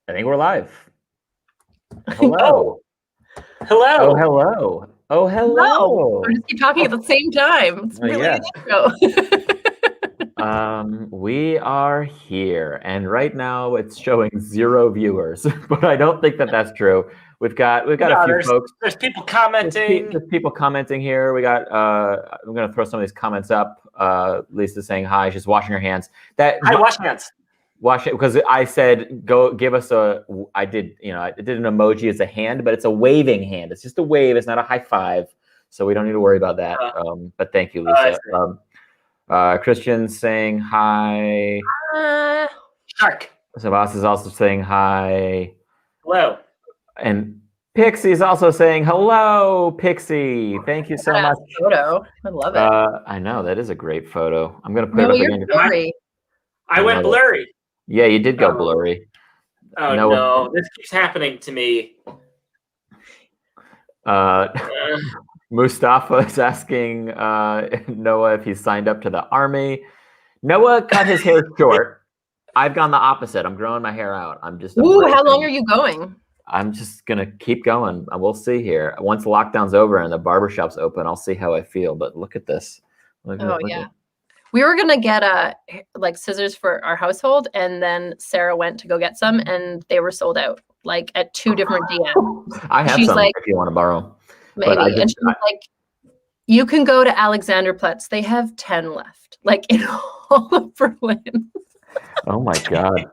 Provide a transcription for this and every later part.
I think we're live. Hello. Hello. Oh, hello. Oh, hello. We just keep talking at the same time. It's really yeah. intro. We are here, and right now it's showing 0 viewers, but I don't think that that's true. We've got a few folks. There's people commenting. There's people commenting here. We got. I'm gonna throw some of these comments up. Lisa's saying hi. She's washing her hands. Hi, wash hands. Wash it, because I said go give us a. I did an emoji as a hand, but it's a waving hand. It's just a wave. It's not a high five, so we don't need to worry about that. But thank you, Lisa. Kristian saying hi. Shark. Savas is also saying hi. Hello. And Pixie is also saying hello, Pixie. Thank you so much. Photo. I love it. I know, that is a great photo. I'm gonna put it up again. Blurry. I went blurry. Yeah, you did go blurry. Oh no, this keeps happening to me. Mustafa is asking Noah if he's signed up to the army. Noah cut his hair short. I've gone the opposite. I'm growing my hair out. I'm just. Ooh, how long are you going? I'm just gonna keep going. We'll see here. Once the lockdown's over and the barbershop's open, I'll see how I feel. But look at this. Look at We were gonna get scissors for our household, and then Sarah went to go get some, and they were sold out, like at 2 different DMs. I have some if you want to borrow. Maybe. And she's like, you can go to Alexanderplatz. They have 10 left, like in all of Berlin. Oh my God.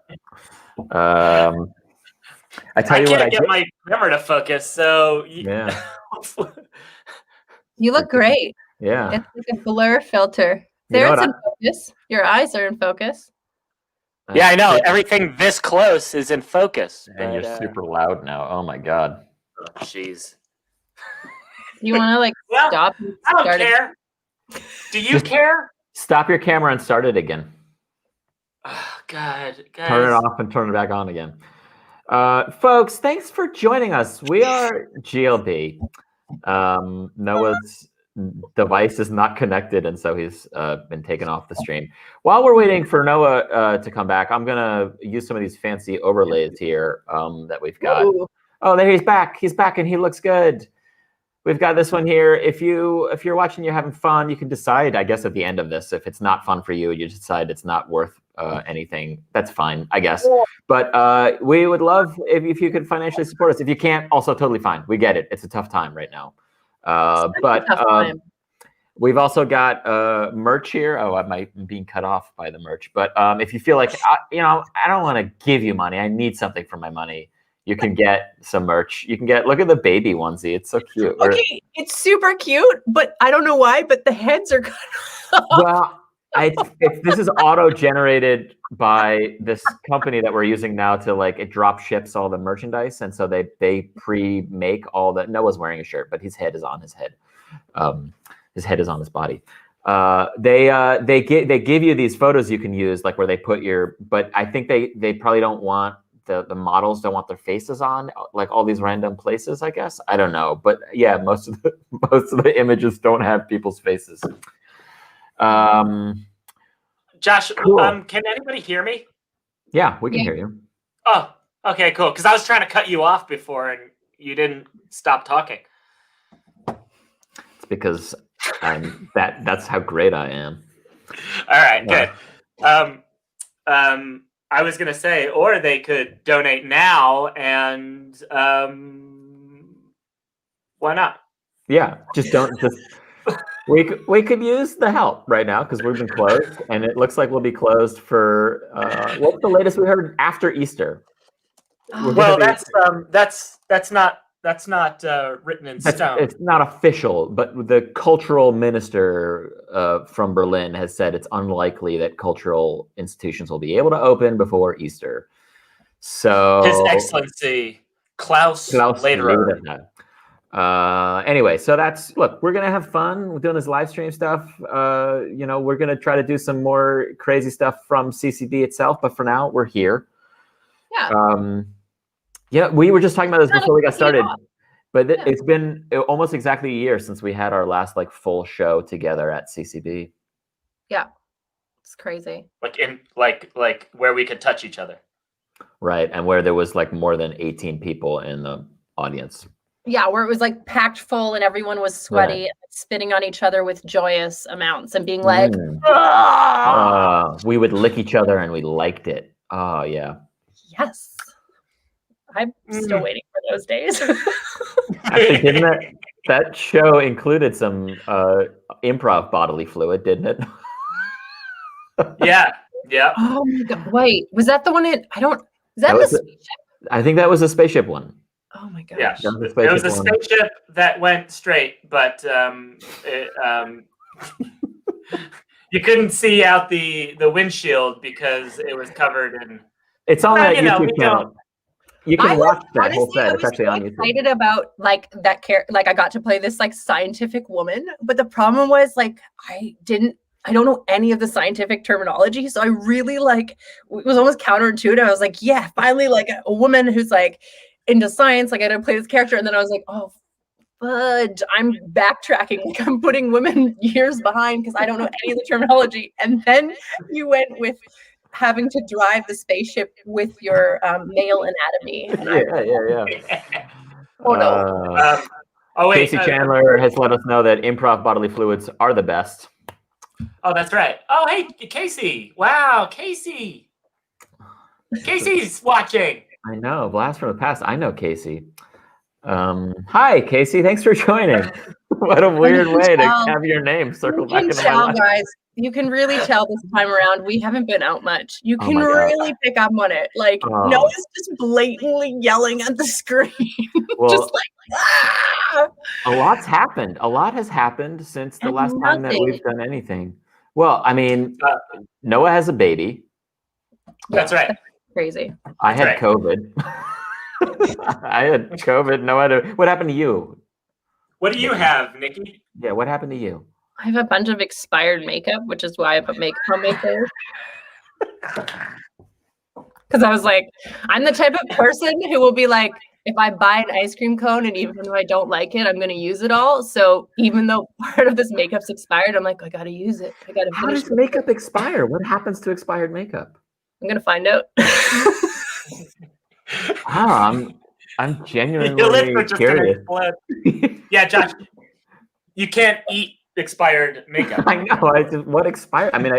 I can't get my camera to focus, so yeah. You look great. Yeah. It's like a blur filter. There's in focus. Your eyes are in focus. Yeah, I know. Everything this close is in focus. And you're super loud now. Oh my God. Oh, jeez. You want to stop? I don't care. Do you care? Stop your camera and start it again. Oh, God. Guys. Turn it off and turn it back on again. Folks, thanks for joining us. We are GLB. Noah's device is not connected, and so he's been taken off the stream. While we're waiting for Noah to come back, I'm gonna use some of these fancy overlays here that we've got. Ooh. Oh, there he's back. He's back, and he looks good. We've got this one here. If you're watching, you're having fun, you can decide, I guess, at the end of this, if it's not fun for you, you decide it's not worth anything. That's fine, I guess. But we would love if you could financially support us. If you can't, also totally fine. We get it. It's a tough time right now. But we've also got merch here. Oh, I'm being cut off by the merch. But if you feel like, I don't want to give you money. I need something for my money. You can get some merch. You can get, look at the baby onesie. It's so cute. Okay, it's super cute, but I don't know why, but the heads are cut off. Well, this is auto-generated by this company that we're using now to it drop ships all the merchandise, and so they pre-make all the. Noah's wearing a shirt, but his head is on his head. His head is on his body. They give you these photos you can use, like where they put your. But I think they probably don't want the models don't want their faces on like all these random places. I guess I don't know, but yeah, most of the images don't have people's faces. Josh, cool. Can anybody hear me? Yeah, we can hear you. Oh, okay, cool. Because I was trying to cut you off before and you didn't stop talking. It's because that's how great I am. All right, good. I was gonna say, or they could donate now, and why not? Yeah, just don't. We could use the help right now because we've been closed, and it looks like we'll be closed for what's the latest we heard after Easter? Well, that's not written in stone. It's not official, but the cultural minister from Berlin has said it's unlikely that cultural institutions will be able to open before Easter. So His Excellency Klaus Lederer. Anyway, so we're gonna have fun. We're doing this live stream stuff. We're gonna try to do some more crazy stuff from CCB itself, but for now we're here. Yeah. Yeah, we were just talking about this before we got started, but it's been almost exactly a year since we had our last full show together at CCB. Yeah, it's crazy. Like where we could touch each other. right? And where there was like more than 18 people in the audience. Yeah, where it was like packed full and everyone was sweaty and spitting on each other with joyous amounts and being like, we would lick each other and we liked it. Oh, yeah. Yes. I'm still waiting for those days. Actually, didn't that show included some improv bodily fluid, didn't it? Yeah. Oh my God. Wait, was that the one I think that was a spaceship one. Oh my gosh. Yeah, it was a spaceship that went straight, but you couldn't see out the windshield because it was covered in. It's on that YouTube channel. You can watch that whole set. It's actually on YouTube. Excited about like that like I got to play this like scientific woman, but the problem was like I don't know any of the scientific terminology, so I really like it was almost counterintuitive. I was like, yeah, finally like a woman who's like into science, like I had to play this character, and then I was like, oh fudge, I'm backtracking, like I'm putting women years behind because I don't know any of the terminology. And then you went with having to drive the spaceship with your male anatomy. And yeah. Oh no. Casey Chandler has let us know that improv bodily fluids are the best. Oh, that's right. Oh, hey, Casey. Wow, Casey. Casey's watching. I know. Blast from the past. I know Casey. Hi, Casey. Thanks for joining. What a weird way to have your name circle back into my life. Guys, you can really tell this time around we haven't been out much. You can really pick up on it. Like Noah's just blatantly yelling at the screen. Well, just like a lot's happened. A lot has happened since the last time that we've done anything. Well, I mean, Noah has a baby. That's right. Crazy. I had COVID. I had COVID. What happened to you? What do you have, Nikki? Yeah, what happened to you? I have a bunch of expired makeup, which is why I put makeup on my face. Because I was like, I'm the type of person who will be like, if I buy an ice cream cone and even if I don't like it, I'm going to use it all. So even though part of this makeup's expired, I'm like, I got to use it. I got to. How does makeup expire? What happens to expired makeup? I'm going to find out. Wow, I'm genuinely curious. Yeah, Josh, you can't eat expired makeup. I know. What expired? I mean,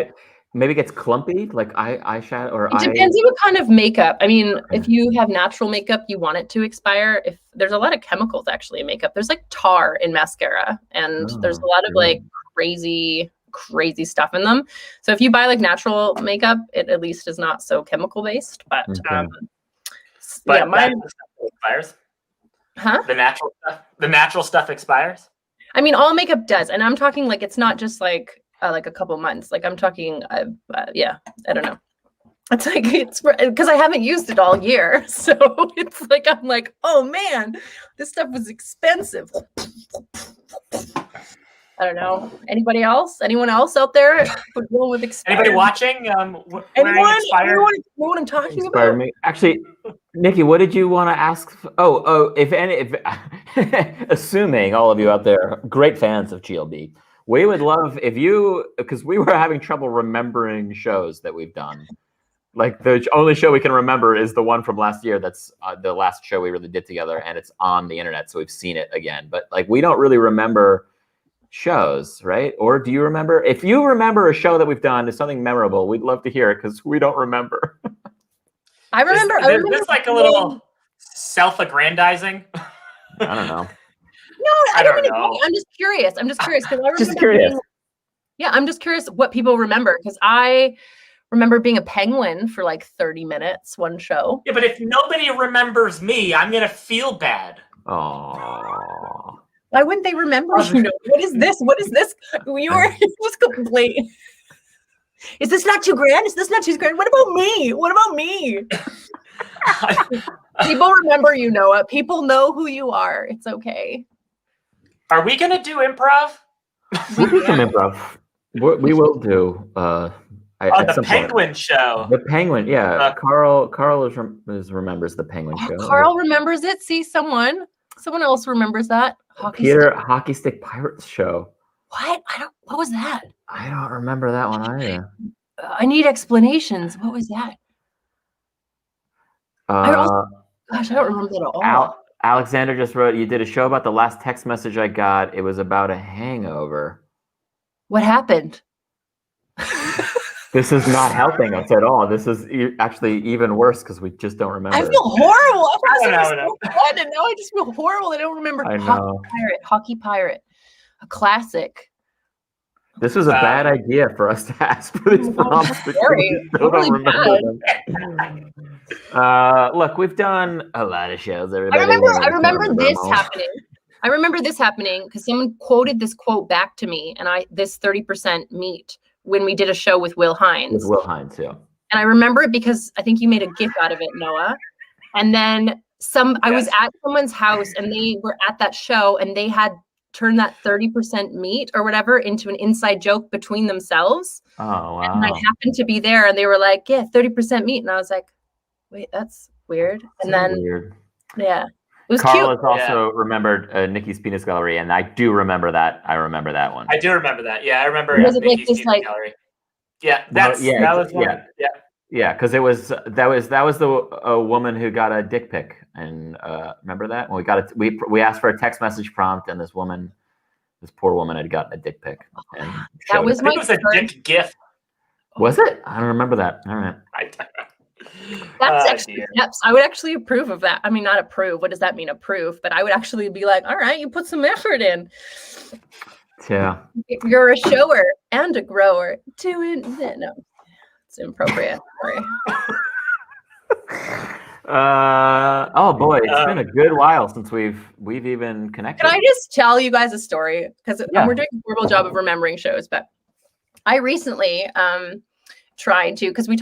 maybe it gets clumpy, like eyeshadow or It depends on what kind of makeup. I mean, if you have natural makeup, you want it to expire. If there's a lot of chemicals actually in makeup, there's like tar in mascara, and there's a lot of like crazy stuff in them. So if you buy like natural makeup, it at least is not so chemical based. But yeah, mine expires. Huh? The natural stuff expires. I mean, all makeup does, and I'm talking like it's not just like a couple months. Like I'm talking, yeah, I don't know. It's like it's because I haven't used it all year, so it's like I'm like, oh man, this stuff was expensive. I don't know. Anybody else? Anyone else out there dealing with expired? Anybody watching? Anyone know what I'm talking about? Me. Actually, Nikki, what did you want to ask? If assuming all of you out there, great fans of GLB, we would love if you, because we were having trouble remembering shows that we've done. Like the only show we can remember is the one from last year. That's the last show we really did together, and it's on the internet, so we've seen it again. But like we don't really remember shows, right? Or do you remember? If you remember a show that we've done is something memorable, we'd love to hear it because we don't remember. I remember. It's like a little self-aggrandizing. I don't know. No, I don't know. I'm just curious. I'm just curious because I remember. Just curious. I'm just curious what people remember because I remember being a penguin for like 30 minutes one show. Yeah, but if nobody remembers me, I'm gonna feel bad. Oh. Why wouldn't they remember you? Know, what is this? What is this? You were just complaining. Is this not $2 grand? Is this not $2 grand? What about me? What about me? People remember you, Noah. People know who you are. It's okay. Are we gonna do improv? We'll do some improv. We will do. The Penguin show. The Penguin, yeah. Carl remembers the Penguin show. Carl remembers it. See, someone else remembers that. Hockey Stick Pirates show. What? What was that? I don't remember that one either. I need explanations. What was that? Gosh, I don't remember that at all. Alexander just wrote, you did a show about the last text message I got. It was about a hangover. What happened? This is not helping us at all. This is actually even worse because we just don't remember. I feel horrible. I know. And now I just feel horrible. I don't remember. I know. Hockey Pirate, a classic. This was a bad idea for us to ask for these prompts. Still don't remember them. Look, we've done a lot of shows. Everybody. I remember this happening. I remember this happening because someone quoted this quote back to me, and this 30% meat when we did a show with Will Hines. With Will Hines, yeah. And I remember it because I think you made a GIF out of it, Noah. And then I was at someone's house, and they were at that show, and they had turned that 30% meat or whatever into an inside joke between themselves. Oh, wow. And I happened to be there, and they were like, yeah, 30% meat. And I was like, wait, that's weird. And then, yeah. It was Carl cute. has also remembered Nikki's Penis Gallery, and I do remember that. I remember that one. I do remember that. Yeah, I remember Was it Nikki's like this, Penis like, Gallery. Yeah, that was one. Yeah, because that was the woman who got a dick pic, and remember that when we asked for a text message prompt, and this poor woman had gotten a dick pic. And that was it was a dick GIF. Was it? I don't remember that. All right. That's extra steps. I would actually approve of that. I mean, not approve. What does that mean, approve? But I would actually be like, all right, you put some effort in. Yeah. You're a shower and a grower. No, it's inappropriate. Sorry. Oh boy, it's been a good while since we've even connected. Can I just tell you guys a story? Because we're doing a horrible job of remembering shows, but I recently tried to, because we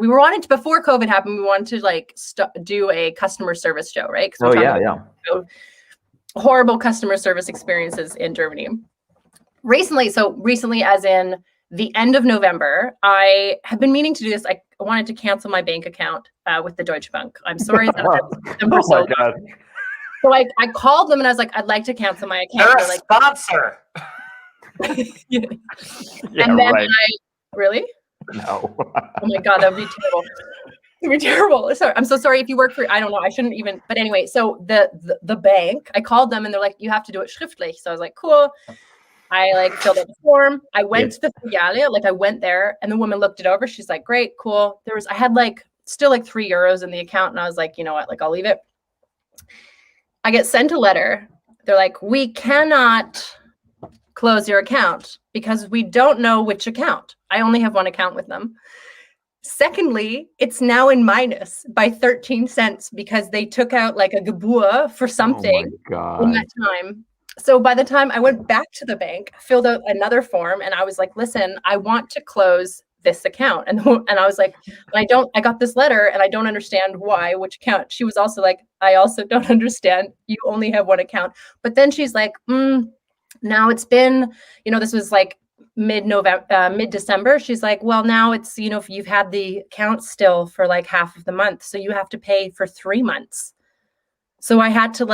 wanted to, before COVID happened, we wanted to do a customer service show, right? Horrible customer service experiences in Germany. Recently as in the end of November, I have been meaning to do this. I wanted to cancel my bank account with the Deutsche Bank. I'm sorry that oh my God. So I called them and I was like, I'd like to cancel my account. They're a sponsor. And then really? No. Oh my God, that would be terrible. It would be terrible. Sorry, I'm so sorry if you work for, I don't know, I shouldn't even, but anyway, so the bank, I called them and they're like, you have to do it schriftlich. So I was like, cool. I filled out the form. I went to the filiale, I went there and the woman looked it over. She's like, great, cool. I had still €3 in the account. And I was like, you know what, I'll leave it. I get sent a letter. They're like, we cannot close your account because we don't know which account. I only have one account with them. Secondly, it's now in minus by 13 cents because they took out a Gebühr for something in that time. So by the time I went back to the bank, filled out another form, and I was like, listen, I want to close this account. And I was like, I got this letter and I don't understand which account. She was also like, I also don't understand. You only have one account. But then she's like, now it's been, this was mid-December. She's like, well, now it's, if you've had the account still for half of the month. So you have to pay for 3 months. So I had to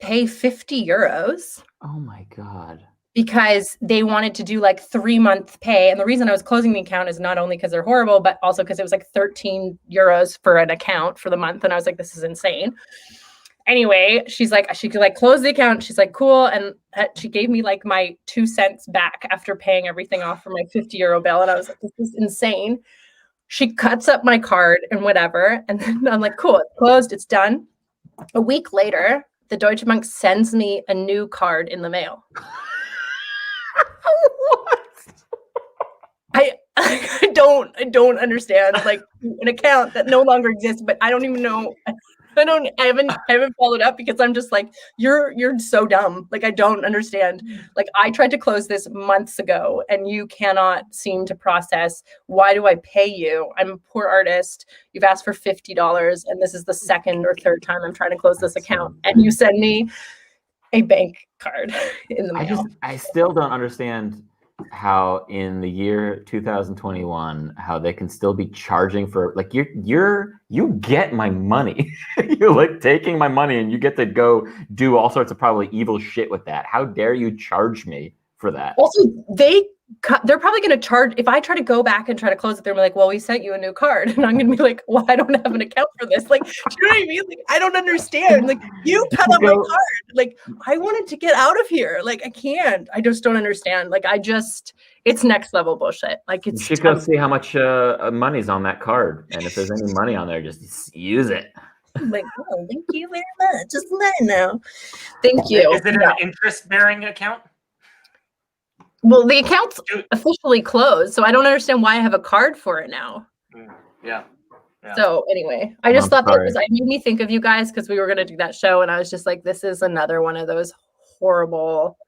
pay €50. Oh my God. Because they wanted to do 3-month pay. And the reason I was closing the account is not only because they're horrible, but also because it was €13 for an account for the month. And I was like, this is insane. Anyway, she's like, she could close the account. She's like, cool. And she gave me my 2 cents back after paying everything off for my €50 bill. And I was like, this is insane. She cuts up my card and whatever. And then I'm like, cool, it's closed. It's done. A week later, the Deutsche Bank sends me a new card in the mail. What? I don't understand an account that no longer exists, but I don't even know. I haven't followed up because I'm just you're so dumb. I don't understand. I tried to close this months ago and you cannot seem to process. Why do I pay you? I'm a poor artist. You've asked for $50 and this is the second or third time I'm trying to close this account and you send me a bank card in the mail. I still don't understand how in the year 2021 how they can still be charging for you get my money. You're taking my money and you get to go do all sorts of probably evil shit with that. How dare you charge me for that? Also, they they're probably going to charge, if I try to go back and try to close it, they're like, well, we sent you a new card. And I'm going to be like, well, I don't have an account for this. Like, do you know what I mean? Like, I don't understand. Like, you cut up my card. Like, I wanted to get out of here. Like, I can't. I just don't understand. Like, it's next level bullshit. Like, it's. You should go see how much money's on that card. And if there's any money on there, just use it. Like, oh, thank you very much. Just let me know. Thank you. Is it an interest-bearing account? Well, the account's officially closed, so I don't understand why I have a card for it now. Yeah. So anyway, I just thought it made me think of you guys because we were going to do that show, and I was just like, this is another one of those horrible,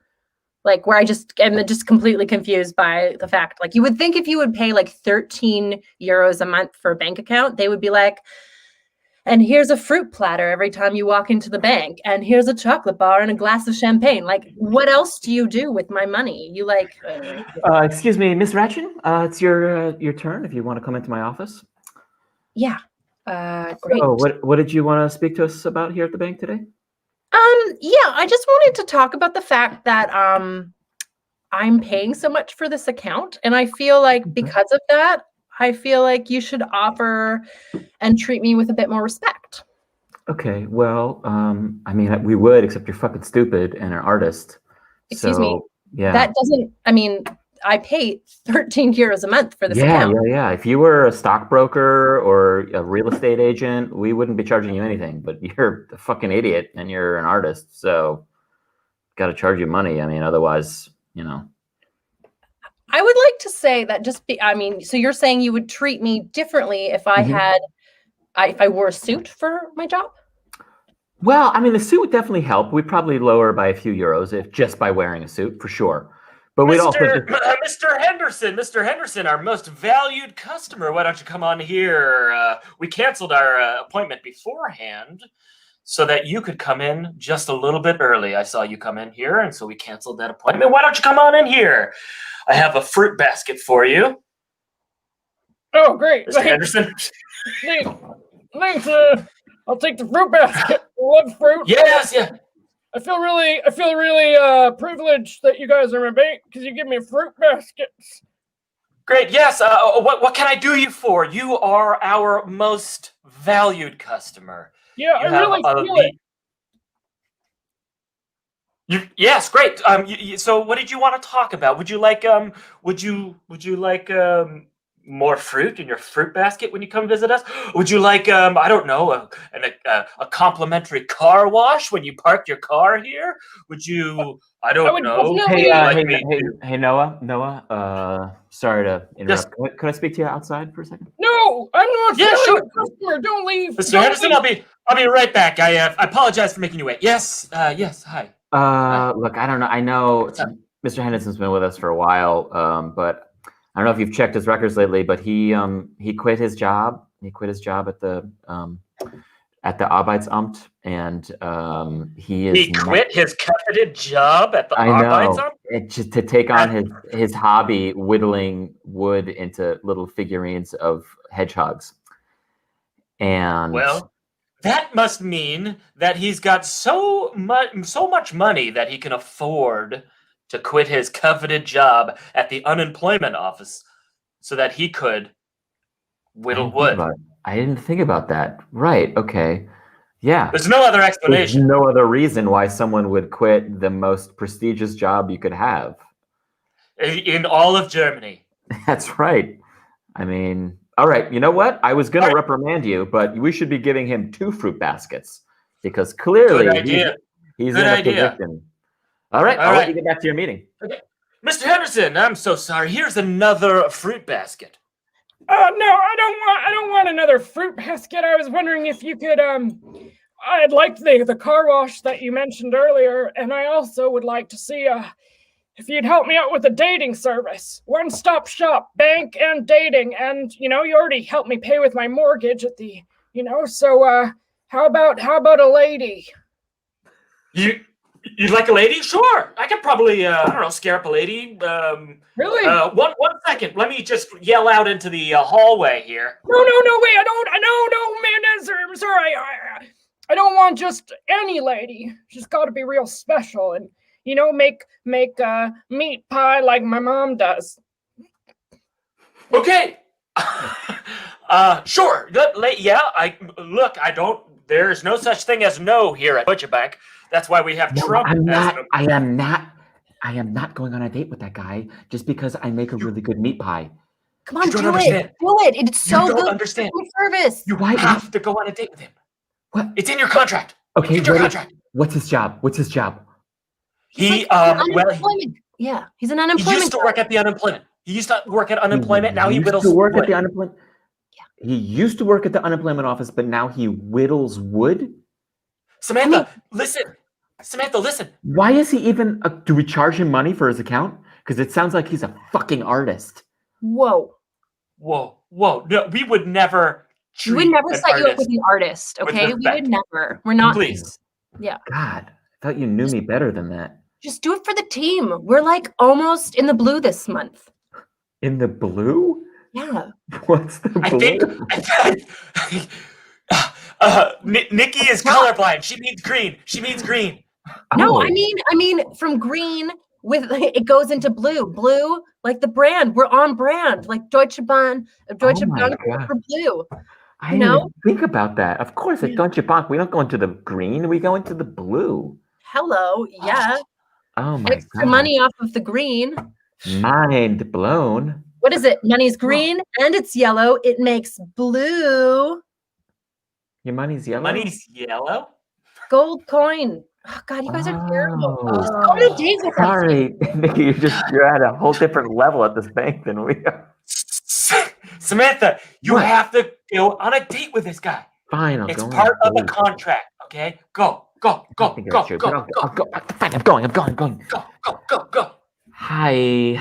like where I just am just completely confused by the fact, like you would think if you would pay like 13 euros a month for a bank account, they would be like, and here's a fruit platter every time you walk into the bank. And here's a chocolate bar and a glass of champagne. Like, what else do you do with my money? You like... excuse me, Miss Ratjen. It's your turn if you want to come into my office. Yeah. Great. So what did you want to speak to us about here at the bank today? Yeah, I just wanted to talk about the fact that I'm paying so much for this account. And I feel like because of that, I feel like you should offer and treat me with a bit more respect. Okay, well, I mean, we would, except you're fucking stupid and an artist. Excuse me? Yeah. That doesn't, I mean, I pay 13 euros a month for this account. Yeah. If you were a stockbroker or a real estate agent, we wouldn't be charging you anything, but you're a fucking idiot and you're an artist, so got to charge you money. I mean, otherwise, I would like to say that so you're saying you would treat me differently if I if I wore a suit for my job? Well, I mean, the suit would definitely help. We'd probably lower by a few euros just by wearing a suit, for sure. But we'd also... Mr. Henderson, our most valued customer, why don't you come on here? We canceled our appointment beforehand so that you could come in just a little bit early. I saw you come in here, and so we canceled that appointment. Why don't you come on in here? I have a fruit basket for you. Oh, great. Mr. Henderson? Thanks. I'll take the fruit basket. I love fruit. Yes, yeah. I feel really privileged that you guys are my bank because you give me fruit baskets. Great. Yes. What can I do you for? You are our most valued customer. Yeah, I really feel it. Yes, great. So what did you want to talk about? Would you like more fruit in your fruit basket when you come visit us? Would you like I don't know, a complimentary car wash when you park your car here? Would you I don't know. Hey Noah, sorry to interrupt. Yes. Could I speak to you outside for a second? No, I'm not a customer. Don't leave. Mr. Henderson, I'll be right back. I apologize for making you wait. Yes, hi. Look, I don't know. I know Mr. Henderson's been with us for a while, but I don't know if you've checked his records lately, but he quit his job. He quit his job at the Arbeitsamt, and he quit his coveted job at the Arbeitsamt? Just to take on his hobby, whittling wood into little figurines of hedgehogs. And well, that must mean that he's got so much money that he can afford to quit his coveted job at the unemployment office so that he could whittle wood. I didn't think about that. Right. Okay. Yeah. There's no other explanation. There's no other reason why someone would quit the most prestigious job you could have. In all of Germany. That's right. I mean, all right. You know what? I was going to reprimand you, but we should be giving him 2 fruit baskets because clearly he's in a position. All right. I'll let you get back to your meeting. Okay. Mr. Henderson, I'm so sorry. Here's another fruit basket. No, I don't want another fruit basket. I was wondering if you could I'd like the car wash that you mentioned earlier, and I also would like to see if you'd help me out with a dating service. One-stop shop, bank and dating, and you already helped me pay with my mortgage at the so how about a lady? You'd like a lady? Sure. I could probably, scare up a lady. Really? One second. Let me just yell out into the hallway here. No, wait. No, man, I'm sorry. I don't want just any lady. She's got to be real special and, make meat pie like my mom does. Okay. Sure. Yeah. I don't. There's no such thing as no here at Deutsche Bank. That's why we have Trump. I'm not. I am not going on a date with that guy just because I make a really good meat pie. Come on, do it. Do it. It's so good. Understand. Service. You have to go on a date with him. What? It's in your contract. Okay. It's in your contract. What's his job? He's he's an unemployment. He used to work at the unemployment. He used to work at unemployment. Now he whittles wood. At the unemployment. Yeah. He used to work at the unemployment office, but now he whittles wood. Samantha, listen. Why is he even? Do we charge him money for his account? Because it sounds like he's a fucking artist. Whoa. No, we would never. We would never set you up with an artist. Okay, we would never. We're not. Please. Yeah. God, I thought you knew me better than that. Just do it for the team. We're like almost in the blue this month. In the blue? Yeah. What's the blue? Nikki is colorblind. She means green. No, I mean from green with it goes into blue. Blue, like the brand. We're on brand, like Deutsche Bank for blue. I didn't even think about that. Of course, at Deutsche Bank, we don't go into the green. We go into the blue. Hello, yeah. Oh my Extra money off of the green. Mind blown. What is it? Money's green and it's yellow. It makes blue. Your money's yellow? Money's yellow? Gold coin. Oh, God, you guys are terrible. Just go on a date with us. Sorry, Nikki, you're at a whole different level at this bank than we are. Samantha, you have to go on a date with this guy. Fine, I'll go. It's part of the contract, okay? Go. Fine, I'm going. Go. Hi.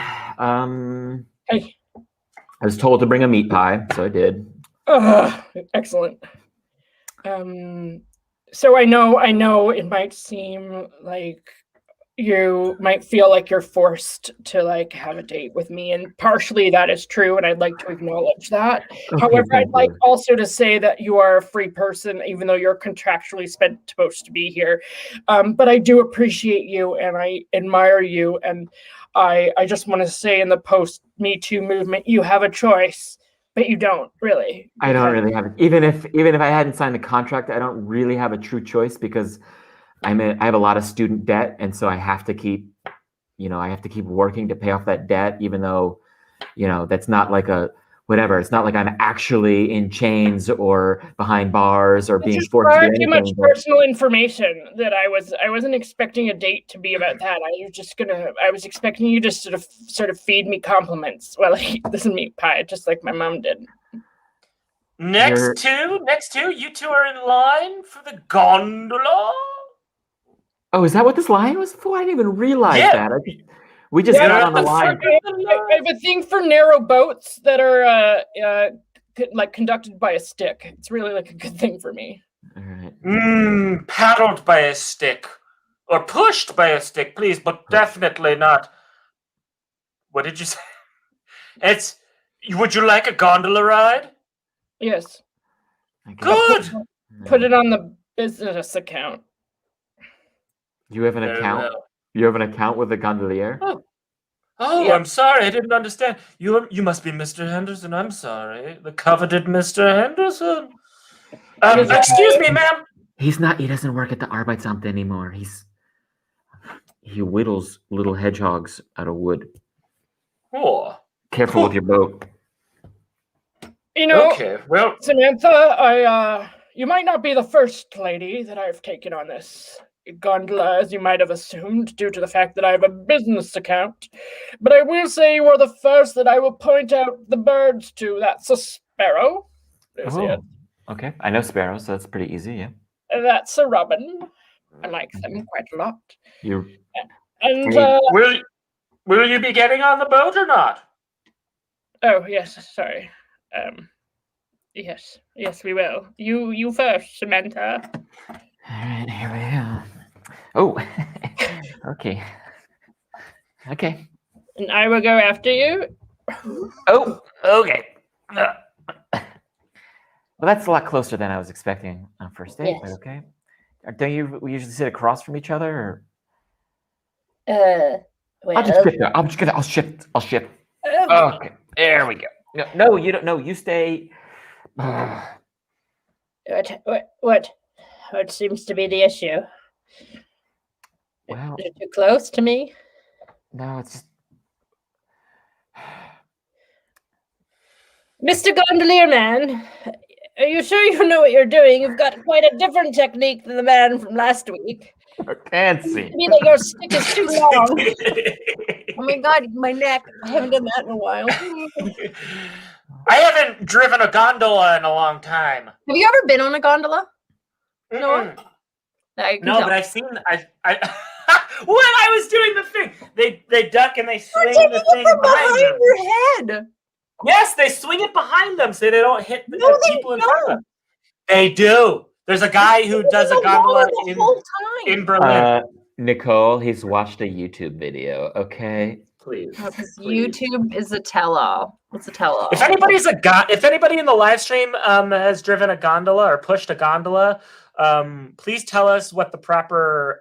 Hey. I was told to bring a meat pie, so I did. Excellent. So I know it might seem like you might feel like you're forced to like have a date with me, and partially that is true, and I'd like to acknowledge that. Okay, however, I'd like also to say that you are a free person, even though you're contractually supposed to be here. But I do appreciate you and I admire you, and I just want to say in the post Me Too movement, you have a choice, but you don't really. I don't really have it. Even if I hadn't signed the contract, I don't really have a true choice because I have a lot of student debt, and so I have to keep working to pay off that debt, even though, that's not like it's not like I'm actually in chains or behind bars or being forced to do anything. Too much personal information that I wasn't expecting a date to be about that. I was expecting you to sort of feed me compliments while I eat this meat pie, just like my mom did. Next two, you two are in line for the gondola. Oh, is that what this line was for? I didn't even realize that. We just got on the line. I have a thing for narrow boats that are like conducted by a stick. It's really like a good thing for me. All right. Paddled by a stick or pushed by a stick, please, but definitely not. What did you say? Would you like a gondola ride? Yes. Good. Put it on the business account. You have an account? You have an account with a gondolier? Oh, yeah. I'm sorry. I didn't understand. You must be Mr. Henderson. I'm sorry. The coveted Mr. Henderson. Excuse me, ma'am. He's not. He doesn't work at the Arbeitsamt anymore. He whittles little hedgehogs out of wood. Oh. Careful with your boat. Okay, well, Samantha, you might not be the first lady that I've taken on this gondola, as you might have assumed, due to the fact that I have a business account. But I will say you are the first that I will point out the birds to. That's a sparrow. Okay. I know sparrows, so that's pretty easy, yeah. That's a robin. I like them quite a lot. Will you be getting on the boat or not? Oh, yes, sorry. Yes, we will. You first, Samantha. All right, here we go. Oh, okay. And I will go after you. Oh, okay. Well, that's a lot closer than I was expecting on first date, but okay. Don't you usually sit across from each other? Well, I'll just shift. I'll shift. Okay, there we go. No, you don't. No, you stay. What seems to be the issue? Well, Is it too close to me? no, it's just. Mr. Gondolier Man, are you sure you know what you're doing? You've got quite a different technique than the man from last week. Fancy. Maybe that your stick is too long. Oh my god, my neck. I haven't done that in a while. I haven't driven a gondola in a long time. Have you ever been on a gondola? No, No, but I've seen. I what? I was doing the thing. They duck and they swing the thing behind them. your head. Yes, they swing it behind them so they don't hit the people in front of don't. them. They do. There's a guy who does a gondola the whole time. in Berlin. Nicole, he's watched a YouTube video. Okay, Please. YouTube is a tell-all. It's a tell-all. If anybody in the live stream has driven a gondola or pushed a gondola, please tell us what the proper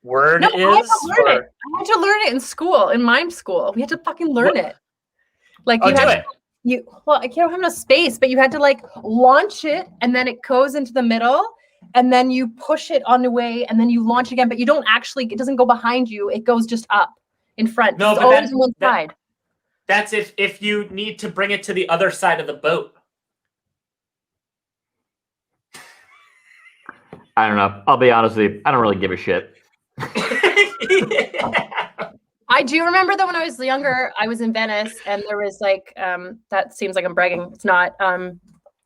word is. I had to learn it in school, in mime school. We had to fucking learn it. Like you had I can't have enough space, but you had to like launch it and then it goes into the middle and then you push it on the way and then you launch again, but you don't actually, it doesn't go behind you. It goes just up in front. No, it's but always on one side. That's if you need to bring it to the other side of the boat. I don't know. I'll be honest with you. I don't really give a shit. I do remember that when I was younger, I was in Venice and there was like, that seems like I'm bragging. It's not.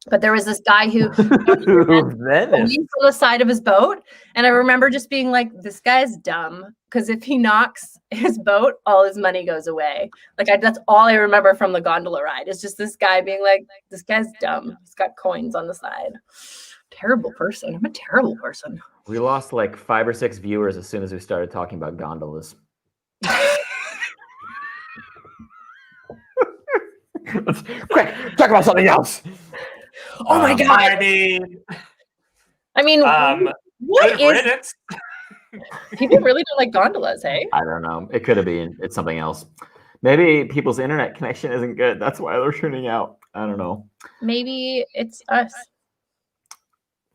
But there was this guy who on the side of his boat. And I remember just being like, this guy's dumb. Because if he knocks his boat, all his money goes away. Like that's all I remember from the gondola ride. It's just this guy being like, this guy's dumb. He's got coins on the side. Terrible person. I'm a terrible person. We lost like 5 or 6 viewers as soon as we started talking about gondolas. Quick, talk about something else. Oh my god! I mean, what is? People really don't like gondolas, hey? I don't know. It could have been. It's something else. Maybe people's internet connection isn't good. That's why they're tuning out. I don't know. Maybe it's us.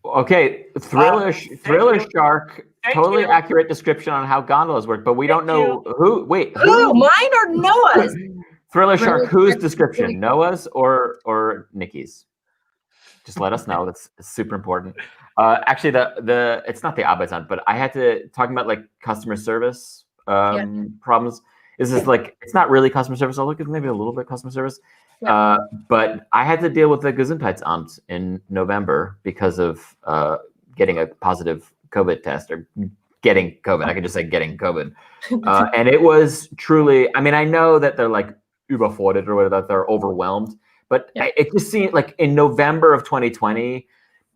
Okay, Thriller Shark. Totally accurate description on how gondolas work, but we don't know who. Wait, who? Mine or Noah's? Thriller Shark. Whose description? Noah's or Nikki's? Just let us know. That's super important. Actually, the it's not the Abazan, but I had to talking about like customer service problems. Is this like it's not really customer service? I'll look at maybe a little bit customer service. Yeah. But I had to deal with the Gesundheitsamt in November because of getting a positive COVID test or getting COVID. I could just say getting COVID. And it was truly, I mean, I know that they're like überfordert or whatever, that they're overwhelmed, but it just seemed like in November of 2020,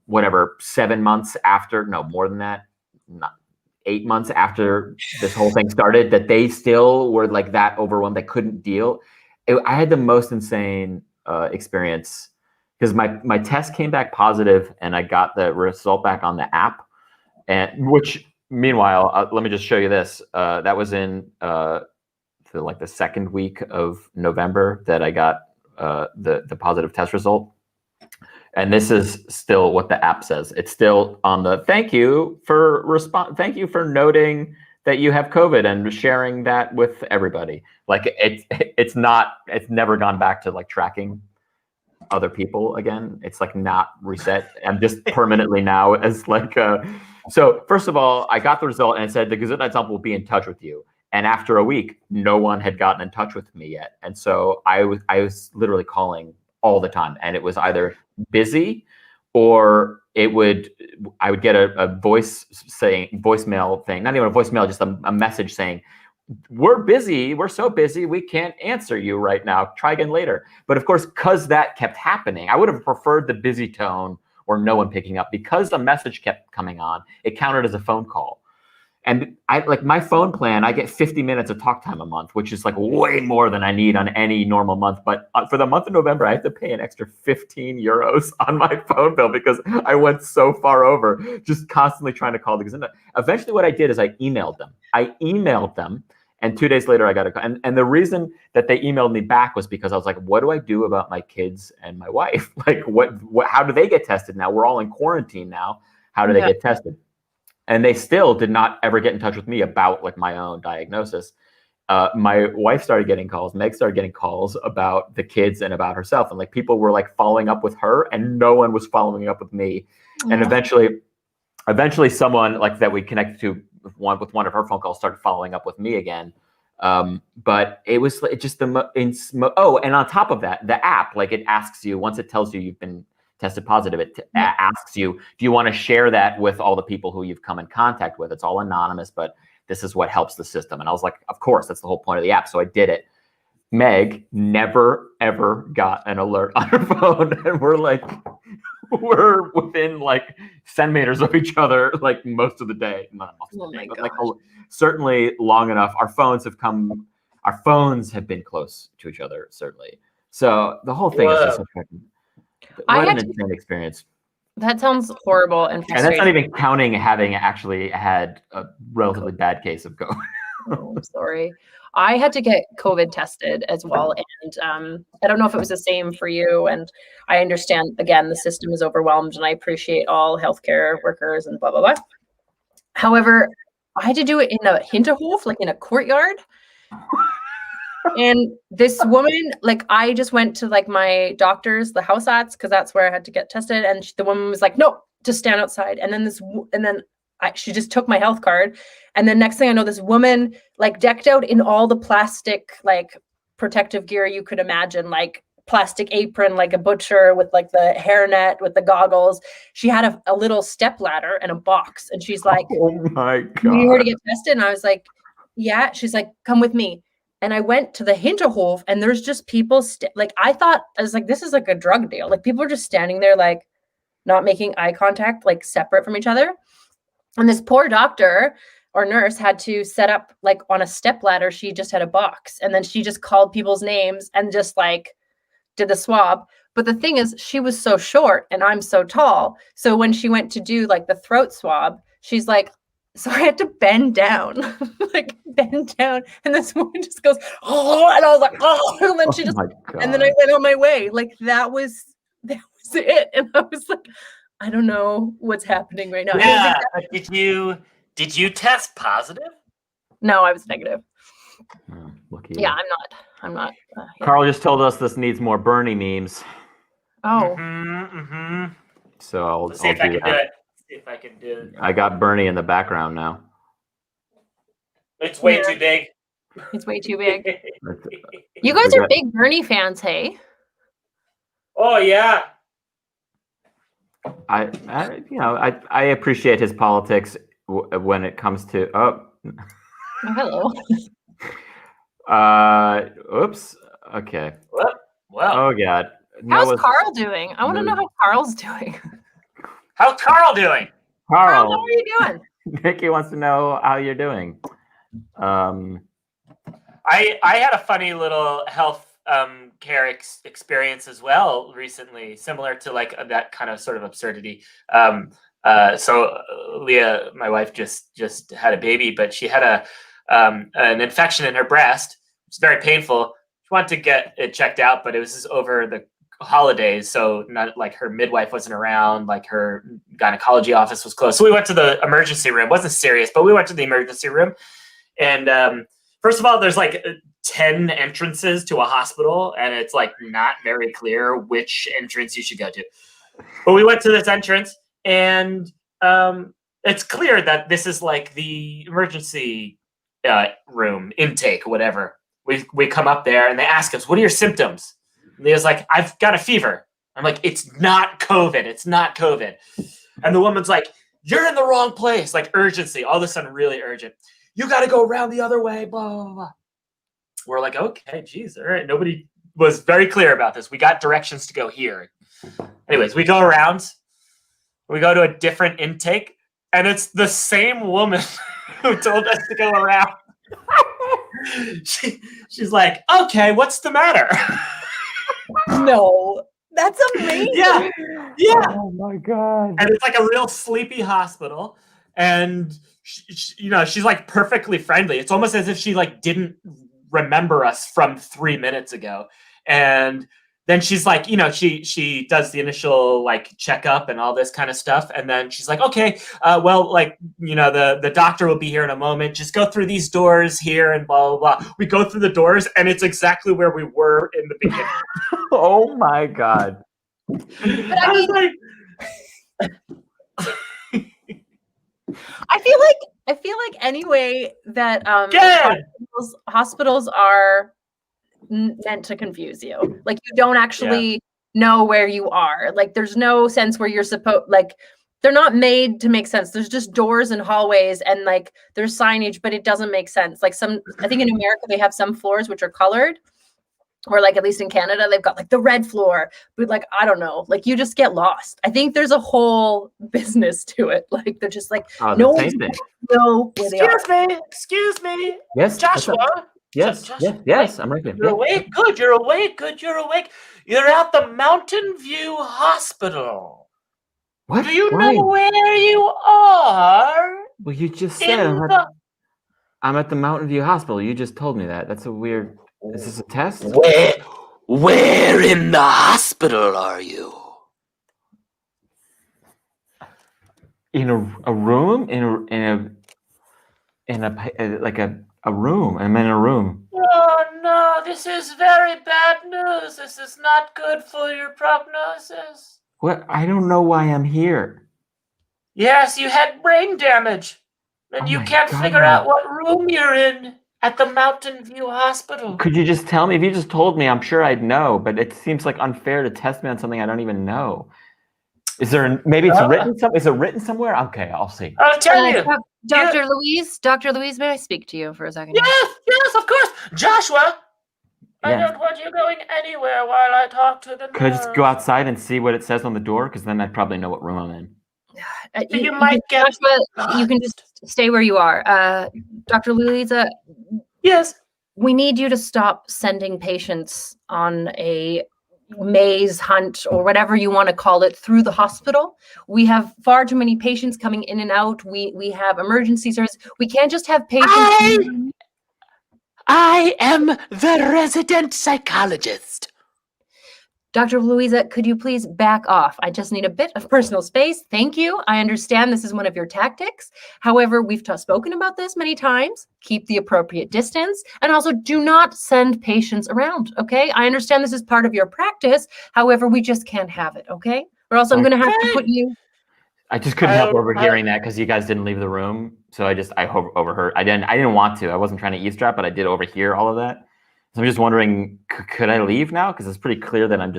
whatever, 7 months after, no, more than that, not 8 months after this whole thing started, that they still were like that overwhelmed. They couldn't deal. I had the most insane experience because my test came back positive and I got the result back on the app, and which meanwhile, let me just show you this. That was in like the second week of November that I got the positive test result, and this is still what the app says. It's still on the thank you for noting that you have COVID and sharing that with everybody. Like it's never gone back to like tracking other people again. It's like not reset. I'm just permanently now as like so first of all, I got the result and it said the Gesundheitsamt will be in touch with you. And after a week, no one had gotten in touch with me yet. And so I was literally calling all the time, and it was either busy or I would get a voicemail thing, not even a voicemail, just a message saying, we're busy, we're so busy, we can't answer you right now, try again later. But of course, because that kept happening, I would have preferred the busy tone or no one picking up. Because the message kept coming on, it counted as a phone call. And I like my phone plan, I get 50 minutes of talk time a month, which is like way more than I need on any normal month. But for the month of November, I have to pay an extra 15 euros on my phone bill because I went so far over, just constantly trying to call the Gesundheit. Eventually what I did is I emailed them. And 2 days later, I got a call. And the reason that they emailed me back was because I was like, what do I do about my kids and my wife? Like, how do they get tested now? We're all in quarantine now. How do they get tested? And they still did not ever get in touch with me about like my own diagnosis. My wife started getting calls. Meg started getting calls about the kids and about herself. And like people were like following up with her and no one was following up with me. And eventually someone like that we connected to with one of her phone calls started following up with me again. But it was just and on top of that, the app, like it asks you, once it tells you you've been tested positive, it asks you, do you want to share that with all the people who you've come in contact with? It's all anonymous, but this is what helps the system. And I was like, of course, that's the whole point of the app. So I did it. Meg never, ever got an alert on her phone. And we're within like centimeters of each other, like most of the day. Not most of the day, but like certainly long enough. Our phones have been close to each other, certainly. So the whole thing is just an insane experience. That sounds horrible and frustrating. And that's not even counting having actually had a relatively bad case of COVID. Oh, I'm sorry. I had to get COVID tested as well. And I don't know if it was the same for you. And I understand, again, the system is overwhelmed and I appreciate all healthcare workers and blah, blah, blah. However, I had to do it in a Hinterhof, like in a courtyard. And this woman, like, I just went to like my doctor's, the house arts, because that's where I had to get tested. And the woman was like, no, just stand outside. And then she just took my health card. And then next thing I know, this woman like decked out in all the plastic, like protective gear you could imagine, like plastic apron, like a butcher with like the hairnet, with the goggles. She had a little step ladder and a box. And she's like, oh my God. You here to get tested? And I was like, yeah. She's like, come with me. And I went to the Hinterhof and there's just people I was like, this is like a drug deal. Like people are just standing there, like not making eye contact, like separate from each other. And this poor doctor or nurse had to set up like on a step ladder. She just had a box and then she just called people's names and just like did the swab. But the thing is, she was so short and I'm so tall. So when she went to do like the throat swab, she's like, so I had to bend down, And this woman just goes, oh, and I was like, oh, and then she just, and then I went on my way. Like that was it. And I was like, I don't know what's happening right now. Yeah. Did you test positive? No, I was negative. Lucky. Yeah, I'm not. Yeah. Carl just told us this needs more Bernie memes. Oh. So I'll see if I can do it. See if I can do it. I got Bernie in the background now. It's way too big. It's way too big. You guys are big Bernie fans, hey? Oh yeah. I appreciate his politics when it comes to hello. Oops. Okay. Well. Oh God. How's Carl doing? I want to know how Carl's doing. How's Carl doing? Carl, how are you doing? Nikki wants to know how you're doing. I had a funny little health care experience as well recently, similar to like that kind of sort of absurdity. So Leah, my wife, just had a baby, but she had an infection in her breast. It's very painful. She wanted to get it checked out, but it was just over the holidays, so not like her midwife wasn't around, like her gynecology office was closed. So we went to the emergency room. It wasn't serious, but we went to the emergency room. And first of all, there's like 10 entrances to a hospital, and it's like not very clear which entrance you should go to. But we went to this entrance, and it's clear that this is like the emergency room intake, whatever. We come up there, and they ask us, "What are your symptoms?" And Leah's like, I've got a fever. I'm like, it's not COVID. It's not COVID. And the woman's like, you're in the wrong place. Like urgency. All of a sudden, really urgent. You got to go around the other way. Blah, blah, blah. We're like, okay, geez. All right. Nobody was very clear about this. We got directions to go here. Anyways, we go around. We go to a different intake. And it's the same woman who told us to go around. She's like, okay, what's the matter? No, that's amazing. Yeah. Oh my God. And it's like a real sleepy hospital. And she's like perfectly friendly. It's almost as if she like didn't remember us from 3 minutes ago. And then she's like, she does the initial like checkup and all this kind of stuff. And then she's like, okay, well, like, the doctor will be here in a moment. Just go through these doors here and blah, blah, blah. We go through the doors and it's exactly where we were in the beginning. Oh my God. But I mean, I feel like anyway that hospitals are meant to confuse you. Like you don't actually know where you are. Like there's no sense where you're supposed, like they're not made to make sense. There's just doors and hallways and like there's signage, but it doesn't make sense. Like I think in America they have some floors which are colored, or like at least in Canada they've got like the red floor, but like I don't know, like you just get lost. I think there's a whole business to it. Like they're just like no one know where they are. Excuse me. Yes, Joshua. Yes, yes, I'm right here. You're awake. Good. You're awake. Good. You're awake. You're at the Mountain View Hospital. What? Do you know where you are? Well, you just said I'm at the Mountain View Hospital. You just told me that. That's a weird. Is this a test? Where in the hospital are you? In a room? In a room. I'm in a room. Oh no, this is very bad news. This is not good for your prognosis. What? I don't know why I'm here. Yes, you had brain damage. And you can't figure out what room you're in at the Mountain View Hospital. Could you just tell me? If you just told me, I'm sure I'd know, but it seems like unfair to test me on something I don't even know. Is there, maybe it's written somewhere? Is it written somewhere? Okay, I'll see. I'll tell you. Dr. Louise, may I speak to you for a second? Yes, of course. Joshua, I don't want you going anywhere while I talk to the nurse. Could I just go outside and see what it says on the door? Because then I'd probably know what room I'm in. You might get... Joshua, you can just stay where you are. Dr. Louisa? Yes? We need you to stop sending patients on a maze hunt or whatever you want to call it through the hospital. We have far too many patients coming in and out. We have emergency service. We can't just have patients. I am the resident psychologist. Dr. Louisa, could you please back off? I just need a bit of personal space. Thank you. I understand this is one of your tactics. However, we've spoken about this many times. Keep the appropriate distance and also do not send patients around, okay? I understand this is part of your practice. However, we just can't have it, okay? Or else I'm going to have to put you... I just couldn't help overhearing that because you guys didn't leave the room. So I overheard. I didn't want to. I wasn't trying to eavesdrop, but I did overhear all of that. So I'm just wondering, could I leave now? Because it's pretty clear that I'm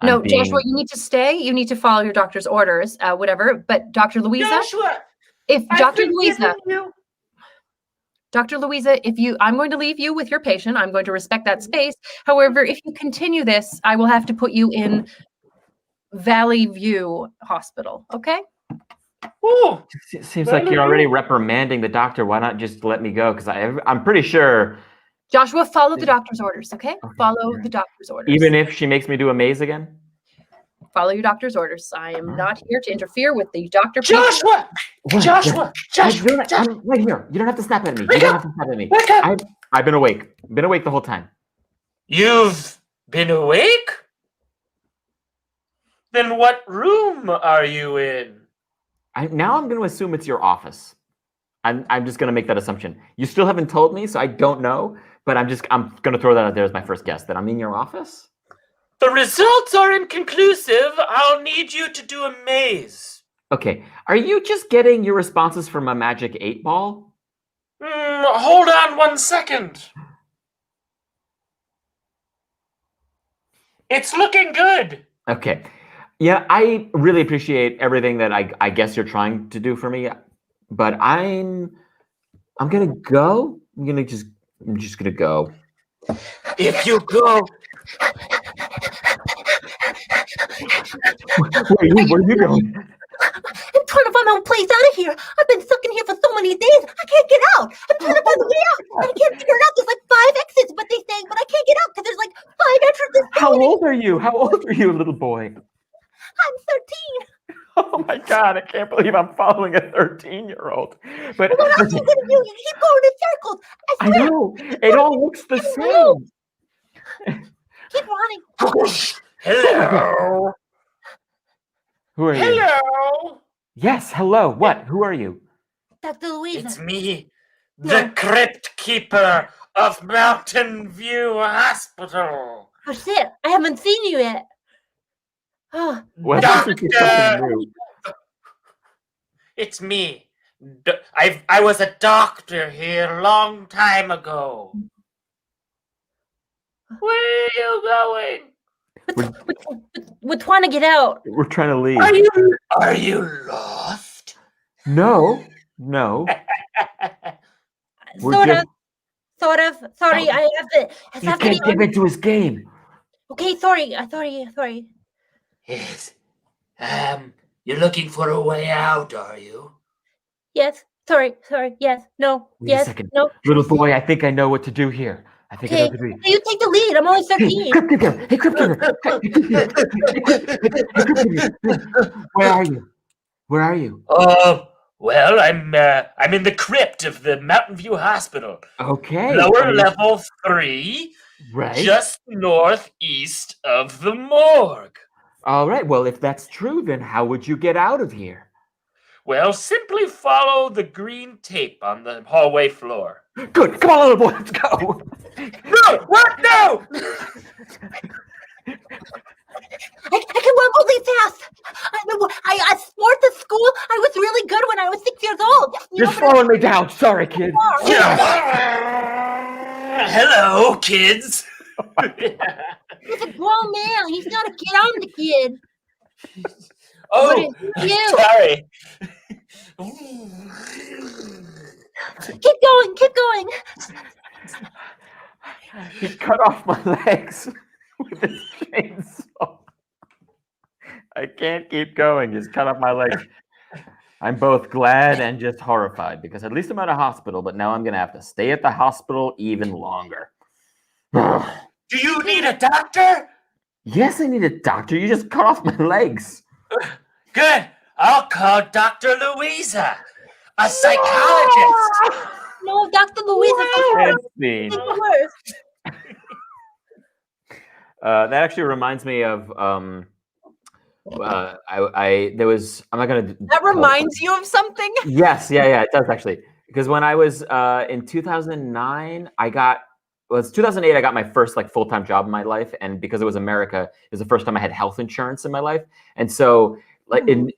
No, Joshua, you need to stay. You need to follow your doctor's orders, whatever. But Dr. Louisa, Joshua, Dr. Louisa, I'm going to leave you with your patient. I'm going to respect that space. However, if you continue this, I will have to put you in Valley View Hospital. Okay? Ooh, it seems like you're already reprimanding the doctor. Why not just let me go? Because I'm pretty sure. Joshua, follow the doctor's orders, okay? Follow the doctor's orders. Even if she makes me do a maze again? Follow your doctor's orders. I am not here to interfere with the doctor. Joshua! Joshua! I'm right here. You don't have to snap at me. You don't have to snap at me. I've been awake. Been awake the whole time. You've been awake? Then what room are you in? Now I'm going to assume it's your office. I'm just going to make that assumption. You still haven't told me, so I don't know. But I'm going to throw that out there as my first guess, that I'm in your office? The results are inconclusive. I'll need you to do a maze. Okay. Are you just getting your responses from a magic 8-ball? Hold on 1 second. It's looking good. Okay. Yeah, I really appreciate everything that I guess you're trying to do for me. But I'm going to go. I'm just gonna go. If you go, where are you going? I'm trying to find my own place out of here. I've been stuck in here for so many days. I can't get out. I'm trying to find a way out. I can't figure it out. There's like 5 exits, but they say, but I can't get out because there's like 5 entrances. How old are you? How old are you, little boy? I'm 13. Oh my God, I can't believe I'm following a 13-year-old. But What else are you gonna do? You keep going in circles. I know it all looks the same. Keep running. Hello. Who are you? Hello. Yes, hello. What? Who are you? Dr. Louisa. It's me, the Crypt Keeper of Mountain View Hospital. Oh shit, I haven't seen you yet. Oh, Well, Doctor. this is something new. It's me. I was a doctor here a long time ago. Where are you going? we're trying to get out. We're trying to leave. Are you lost? No. We're Sort of. Sorry, I have to. You can't give into his game. Okay, sorry. Yes. You're looking for a way out, are you? Yes. Sorry. Yes. No. Wait a Yes. second. No. Little boy, I think I know what to do here. I know Okay. what to do. You take the lead. I'm only 13. Hey, Crypt Keeper. Where are you? Well, I'm in the crypt of the Mountain View Hospital. Okay. Lower level 3, Right. just northeast of the morgue. All right. Well, if that's true, then how would you get out of here? Well, simply follow the green tape on the hallway floor. Good. Come on, little boy. Let's go. No! What? No! I can run really fast. I sports at school. I was really good when I was 6 years old. You're slowing me down. Sorry, kid. Hello, kids. He's a grown man. He's not a kid. I'm the kid. Oh, you? sorry. Keep going. He cut off my legs with his chainsaw. I can't keep going. Just cut off my legs. I'm both glad and just horrified because at least I'm at a hospital, but now I'm going to have to stay at the hospital even longer. Do you need a doctor? Yes, I need a doctor. You just cut off my legs. Good. I'll call Dr. Louisa, a psychologist. No, Dr. Louisa. Scene. Worse. That actually reminds me of there was I'm not gonna. That reminds you of something? Yes, yeah, it does actually. Because when I was in 2009, it's 2008. I got my first like full-time job in my life, and because it was America, it was the first time I had health insurance in my life, and so. Like in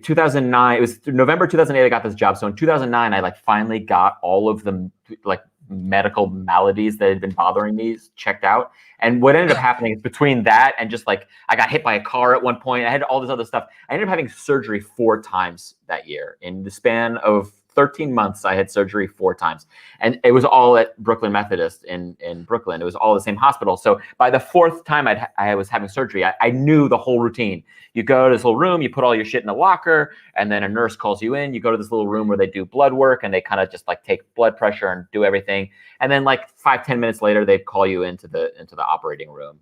2009, it was November 2008. I got this job. So in 2009, I like finally got all of the like medical maladies that had been bothering me checked out. And what ended up happening is between that and just like I got hit by a car at one point. I had all this other stuff. I ended up having surgery 4 times that year. In the span of 13 months, I had surgery 4 times. And it was all at Brooklyn Methodist in Brooklyn. It was all the same hospital. So by the 4th time I was having surgery, I knew the whole routine. You go to this little room, you put all your shit in the locker, and then a nurse calls you in. You go to this little room where they do blood work, and they kind of just like take blood pressure and do everything. And then like 5-10 minutes later, they'd call you into the operating room.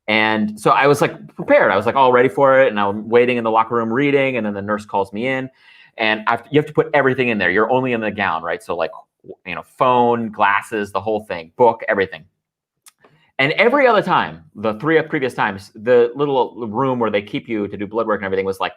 And so I was like prepared. I was like all ready for it. And I'm waiting in the locker room reading, and then the nurse calls me in. And you have to put everything in there. You're only in the gown, right? So like, phone, glasses, the whole thing, book, everything. And every other time, the 3 previous times, the little room where they keep you to do blood work and everything was like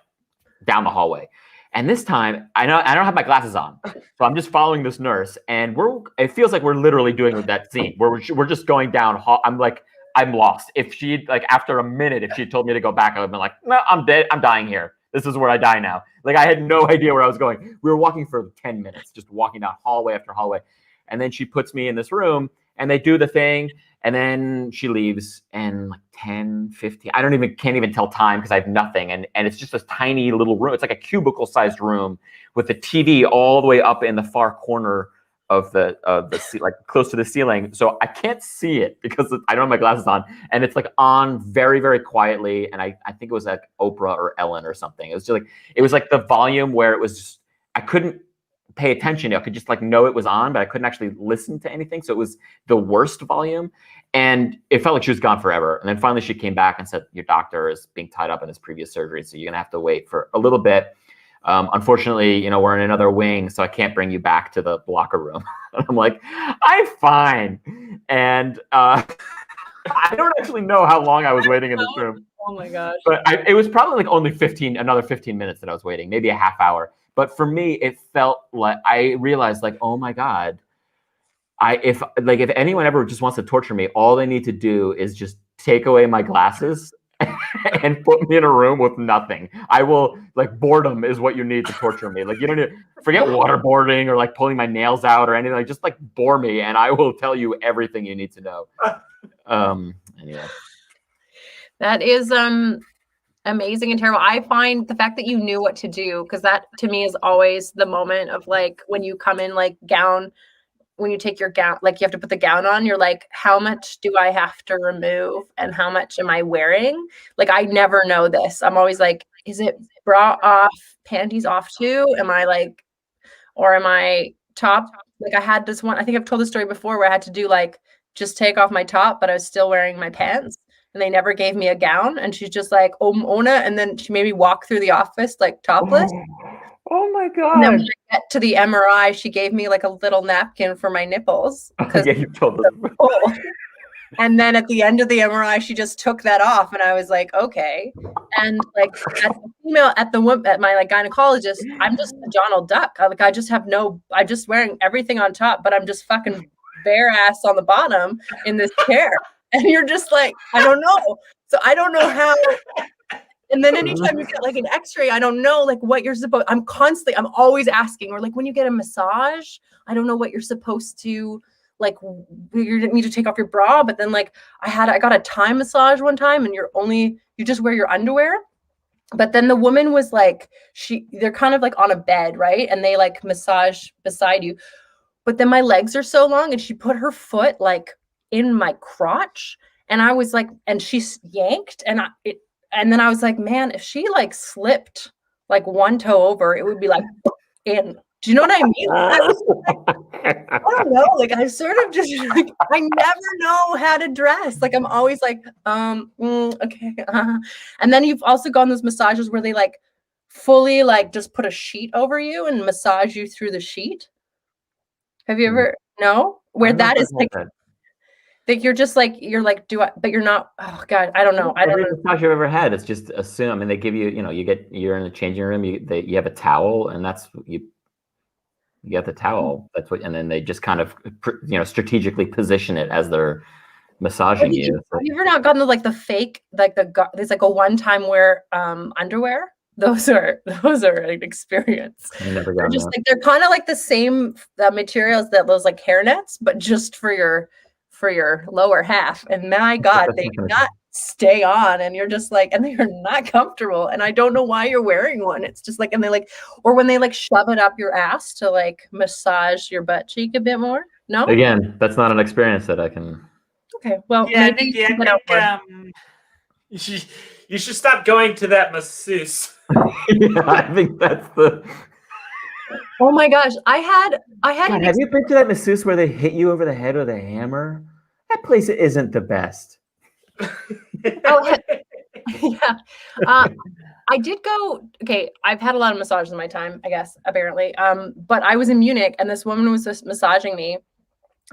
down the hallway. And this time, I don't have my glasses on, so I'm just following this nurse, and it feels like we're literally doing that scene where we're just going down. I'm lost. If she after a minute, if she told me to go back, I would have been like, no, I'm dead. I'm dying here. This is where I die now. Like I had no idea where I was going. We were walking for 10 minutes, just walking down hallway after hallway. And then she puts me in this room and they do the thing. And then she leaves and like 10, 15, can't even tell time because I have nothing. And it's just this tiny little room. It's like a cubicle sized room with the TV all the way up in the far corner of the like close to the ceiling. So I can't see it because I don't have my glasses on, and it's like on very, very quietly. And I think it was like Oprah or Ellen or something. It was like the volume where it was just, I couldn't pay attention. I could just like know it was on, but I couldn't actually listen to anything. So it was the worst volume, and it felt like she was gone forever. And then finally she came back and said, your doctor is being tied up in his previous surgery, so you're gonna have to wait for a little bit. Unfortunately, we're in another wing, so I can't bring you back to the locker room. And I'm like, I'm fine. And I don't actually know how long I was waiting in this room. Oh my gosh. But it was probably like only another 15 minutes that I was waiting, maybe a half hour. But for me, it felt like I realized like, oh my God, if anyone ever just wants to torture me, all they need to do is just take away my glasses and put me in a room with nothing. I will, like, boredom is what you need to torture me. Like, you don't need, forget waterboarding or like pulling my nails out or anything. Like, just like bore me and I will tell you everything you need to know. Anyway. That is amazing and terrible. I find the fact that you knew what to do, because that to me is always the moment of like when you come in like gown, when you take your gown, like you have to put the gown on, you're like, how much do I have to remove and how much am I wearing? Like, I never know this. I'm always like, is it bra off, panties off too? Am I like, or am I top? Like I had this one, I think I've told the story before where I had to do like, just take off my top, but I was still wearing my pants and they never gave me a gown. And she's just like, Ona. And then she made me walk through the office like topless. Oh my God. And then when I get to the MRI, she gave me like a little napkin for my nipples. Yeah, you told them. And then at the end of the MRI, she just took that off. And I was like, okay. And like at my like gynecologist, I'm just a Donald Duck. I just wearing everything on top, but I'm just fucking bare ass on the bottom in this chair. And you're just like, I don't know. So I don't know how. And then anytime you get like an x-ray, I don't know like what you're supposed, I'm always asking, or like when you get a massage, I don't know what you're supposed to, like you need to take off your bra. But then like I got a Thai massage one time and you just wear your underwear. But then the woman was like, they're kind of like on a bed, right? And they like massage beside you. But then my legs are so long and she put her foot like in my crotch. And I was like, and she yanked and then I was like, man, if she like slipped like one toe over, it would be like in. Do you know what I mean? I was like, I don't know. Like I sort of just like, I never know how to dress. Like I'm always like, okay. And then you've also gone those massages where they like fully like just put a sheet over you and massage you through the sheet. Have you ever? No? Where that is like, that you're just like, but you're not, oh God, I don't know. I don't know. Every massage you've ever had, it's just assume. I mean, they give you, you're in a changing room, you have a towel and that's, you get the towel. That's what, and then they just kind of, strategically position it as they're massaging you. Have you ever not gotten the fake, like there's like a one-time wear underwear? Those are an experience. I never got just like, they're kind of like the same materials that those like hairnets, but just for your lower half. And my God, they do not stay on and you're just like, and they're not comfortable. And I don't know why you're wearing one. It's just like, and they like, or when they like shove it up your ass to like massage your butt cheek a bit more. No? Again, that's not an experience that I can. Okay. Well, yeah, maybe you should stop going to that masseuse. Yeah, I think that's the. Oh my gosh, I had. God, have you been to that masseuse where they hit you over the head with a hammer? That place isn't the best. Oh, yeah. I did go. Okay, I've had a lot of massages in my time, I guess, apparently. But I was in Munich, and this woman was just massaging me,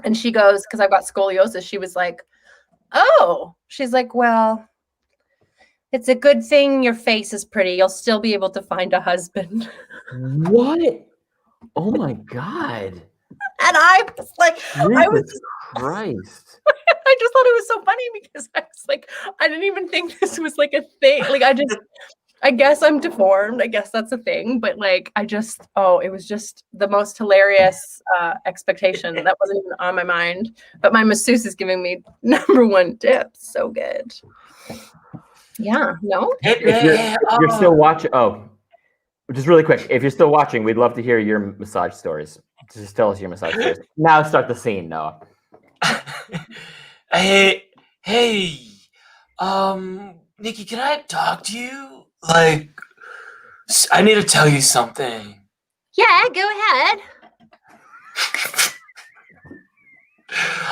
and she goes, because I've got scoliosis. She was like, "Oh," she's like, "Well, it's a good thing your face is pretty. You'll still be able to find a husband." What? Oh my God. And I was like, Jesus Christ. I just thought it was so funny because I was like, I didn't even think this was like a thing. Like, I guess I'm deformed. I guess that's a thing. But like, it was just the most hilarious expectation. That wasn't even on my mind. But my masseuse is giving me #1 tips. So good. Yeah. No? If you're still watching, just really quick, if you're still watching, we'd love to hear your massage stories. Just tell us your massage stories. Now start the scene, Noah. Hey, Nikki, can I talk to you? Like, I need to tell you something. Yeah, go ahead.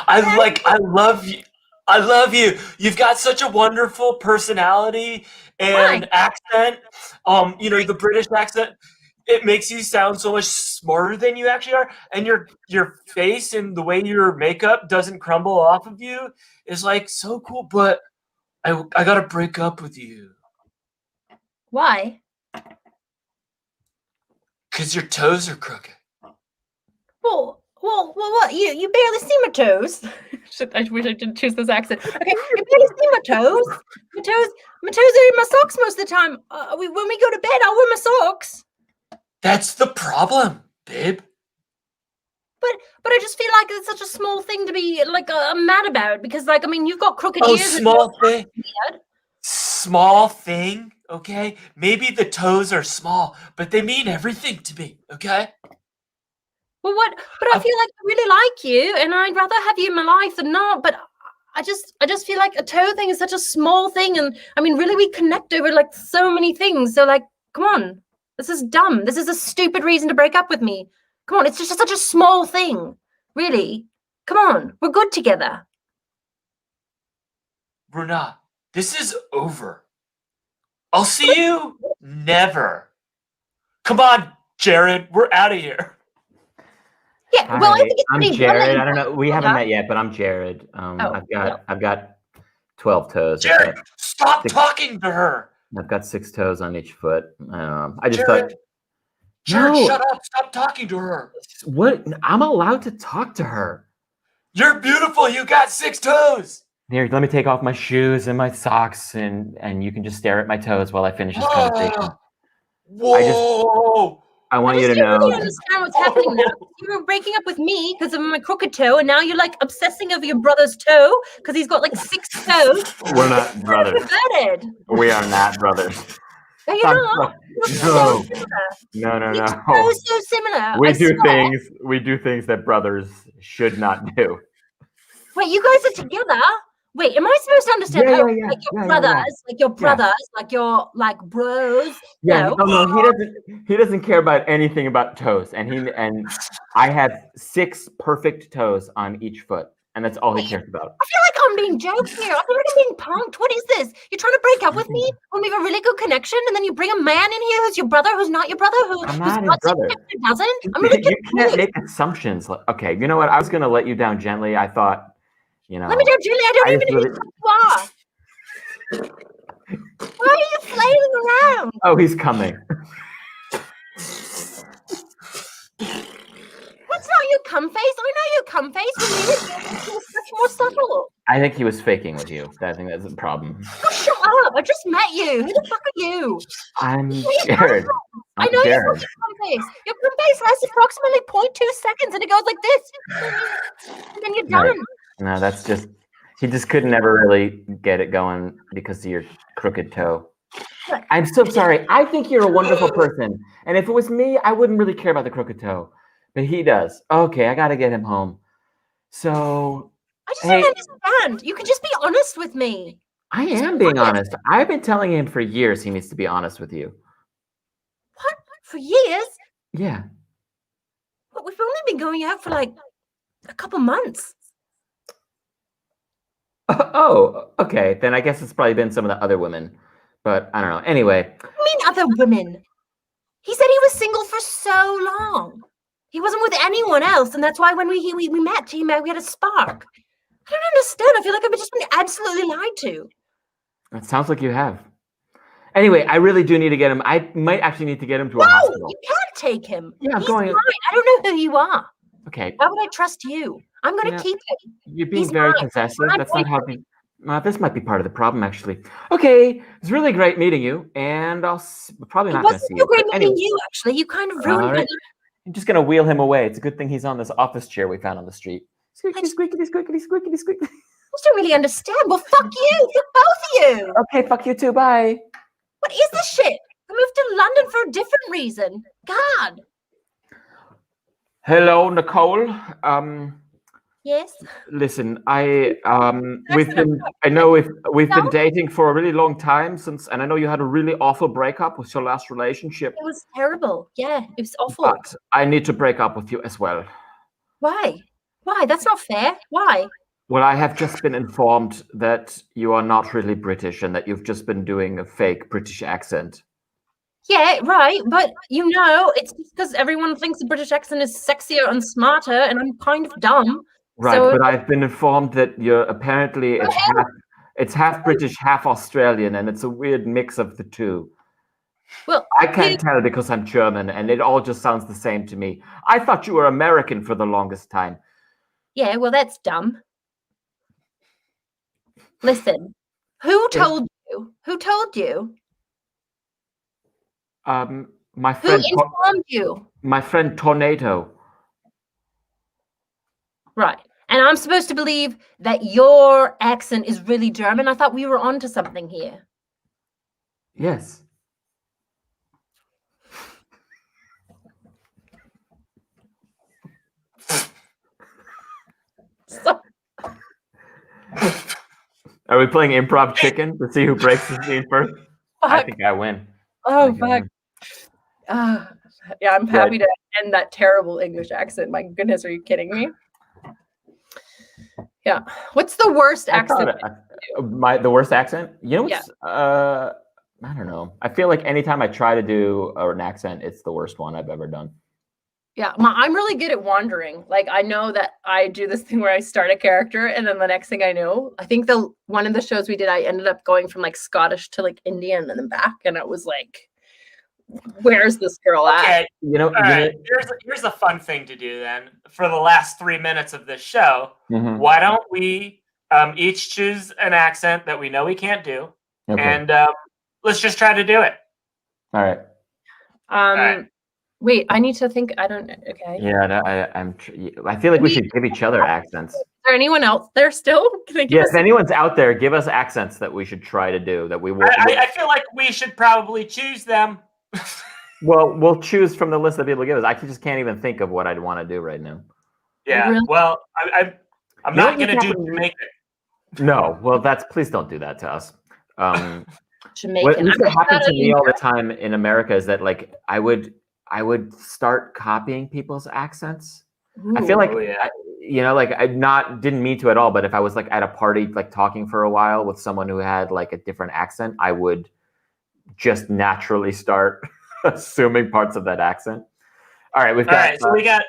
I love you. I love you. You've got such a wonderful personality and accent. The British accent. it makes you sound so much smarter than you actually are, and your face and the way your makeup doesn't crumble off of you is like so cool. But I gotta break up with you Why? because your toes are crooked. Well, what? You barely see my toes. Shit, I wish I didn't choose this accent. Okay, you barely see my toes. My toes are in my socks most of the time. When we go to bed, I'll wear my socks. That's the problem, babe. But I just feel like it's such a small thing to be like mad about because like I mean you've got crooked Oh, ears. small thing. Weird. Small thing, okay? Maybe the toes are small, but they mean everything to me, okay? Well, what? But I feel like I really like you, and I'd rather have you in my life than not. But I just feel like a toe thing is such a small thing, and I mean, really, we connect over like so many things. So, like, come on, this is dumb. This is a stupid reason to break up with me. Come on, it's just such a small thing, really. Come on, we're good together. We're not. This is over. I'll see you never. Come on, Jared, we're out of here. Yeah, well, I think it's I'm pretty Jared. dumb. I don't know. We haven't met yet, but I'm Jared. I've got 12 toes. Jared, stop talking to her. I've got 6 toes on each foot. I just Jared, thought. Jared, No. shut up. Stop talking to her. What? I'm allowed to talk to her. You're beautiful. You got 6 toes. Here, let me take off my shoes and my socks, and you can just stare at my toes while I finish this conversation. Whoa. I want you to don't know. really understand what's happening now. You were breaking up with me because of my crooked toe, and now you're like obsessing over your brother's toe because he's got like 6 toes. We're not brothers. Perverted. We are not brothers. No, you're Stop. not. You're No. so similar. No. So similar. We I do swear. things. We do things that brothers should not do. Wait, you guys are together? Wait, am I supposed to understand? Yeah, how, yeah, yeah. Like your Yeah, brothers, yeah, yeah. like your brothers, like your like bros. Yeah. No. Oh no, he doesn't care about anything about toes, and I have 6 perfect toes on each foot, and that's all he cares about. I feel like I'm being joked here. I feel like I'm being punked. What is this? You're trying to break up with me when we have a really good connection, and then you bring a man in here who's your brother, who's not your brother, I'm not his brother. doesn't. I'm really You can't make assumptions. Okay, you know what? I was gonna let you down gently. I thought, you know. Let me down, Julie. I don't even know who you are. Why are you flailing around? Oh, he's coming. That's not your cum face. I know your cum face. It's much more subtle. I think he was faking with you. I think that's the problem. Oh, shut up. I just met you. Who the fuck are you? I'm Jared. I know you've got your cum face. Your cum face lasts approximately 0.2 seconds and it goes like this. And then you're done. No, that's just, he just could never really get it going because of your crooked toe. I'm so sorry. I think you're a wonderful person. And if it was me, I wouldn't really care about the crooked toe. But he does. Okay, I got to get him home. So, I just don't understand. You can just be honest with me. I am being honest. I've been telling him for years he needs to be honest with you. What? For years? Yeah. But we've only been going out for like a couple months. Oh, okay. Then I guess it's probably been some of the other women. But I don't know. Anyway. What do you mean other women? He said he was single for so long. He wasn't with anyone else, and that's why when we met, we had a spark. I don't understand. I feel like I've just been absolutely lied to. It sounds like you have. Anyway, I really do need to get him. I might actually need to get him to a hospital. No, you can't take him. Yeah, I'm He's going. mine. I don't know who you are. Okay. Why would I trust you? I'm going to keep him. You're being He's very mine. possessive. I'm That's not how. This might be part of the problem, actually. Okay, it's really great meeting you, and I'll probably not going to see you. It wasn't so great meeting Anyway. you, actually. You kind of ruined my life. I'm just going to wheel him away. It's a good thing he's on this office chair we found on the street. Squeaky, squeaky, squeaky, squeaky, squeaky. I just don't really understand. Well, fuck you. Fuck both of you. Okay, fuck you too. Bye. What is this shit? I moved to London for a different reason. God. Hello, Nicole. Yes. Listen, I know we've been dating for a really long time and I know you had a really awful breakup with your last relationship. It was terrible. Yeah, it was awful. But I need to break up with you as well. Why? Why? That's not fair. Why? Well, I have just been informed that you are not really British and that you've just been doing a fake British accent. Yeah, right. But it's because everyone thinks the British accent is sexier and smarter, and I'm kind of dumb. Right, So but I've been informed that it's half British, half Australian, and it's a weird mix of the two. well, I can't tell because I'm German, and it all just sounds the same to me. I thought you were American for the longest time. yeah, well, that's dumb. Listen, who told you? Who told you? My Who friend, informed you? my friend Tornado. Right. And I'm supposed to believe that your accent is really German? I thought we were onto something here. Yes. So, Are we playing improv chicken to see who breaks the scene first? I think I win. Oh, fuck. Yeah, I'm happy to end that terrible English accent. My goodness, are you kidding me? Yeah. What's the worst accent? The worst accent? You know what's, I don't know. I feel like anytime I try to do an accent, it's the worst one I've ever done. Yeah, I'm really good at wandering. Like, I know that I do this thing where I start a character, and then the next thing I know, I think one of the shows we did, I ended up going from like Scottish to like Indian and then back, and it was like, where's this girl at? You know, all right. Here's a fun thing to do then. For the last 3 minutes of this show, why don't we each choose an accent that we know we can't do, and let's just try to do it. All right. All right. Wait, I need to think. I don't. Okay. Yeah, I feel like we should give each other accents. Is there anyone else there still? Yes, if anyone's out there, give us accents that we should try to do that we will. I feel like we should probably choose them. Well, we'll choose from the list that people give us. I just can't even think of what I'd want to do right now. Yeah. Really? Well, I'm not going to do Jamaican. No. Well, please don't do that to us. Jamaican. What used to happen to me all the time in America is that like I would start copying people's accents. Ooh, I feel like, I didn't mean to at all, but if I was like at a party, like talking for a while with someone who had like a different accent, I would just naturally start assuming parts of that accent. All right, so we got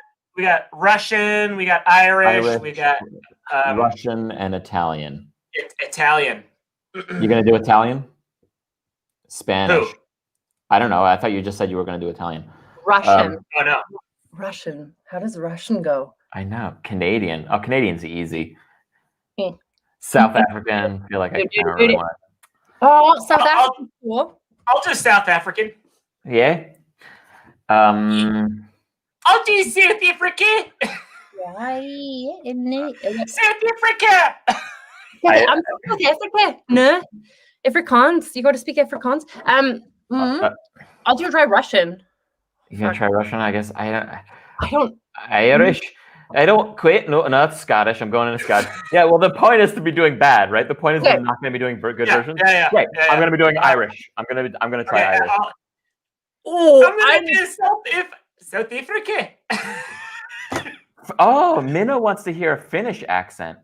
Russian, we got Irish, we got Russian and Italian. Italian. You gonna do Italian? Spanish? Who? I don't know. I thought you just said you were gonna do Italian. Russian. Oh no. Russian. How does Russian go? I know. Canadian. Oh, Canadian's easy. South African. I feel like I can't really want. Oh, South African. Cool. I'll do South African. Yeah. I'll do South Africa. South Africa. I'm from South Africa. No. Afrikaans. You got to speak Afrikaans. I'll try Russian. You gonna try Russian? I guess I don't. Irish. I don't quit. No, not Scottish. I'm going into Scottish. Yeah. Well, the point is to be doing bad, right? The point is we're not going to be doing good versions. Yeah. I'm going to be doing Irish. I'm going to try Irish. I'm going to do South Africa. Oh, Minna wants to hear a Finnish accent.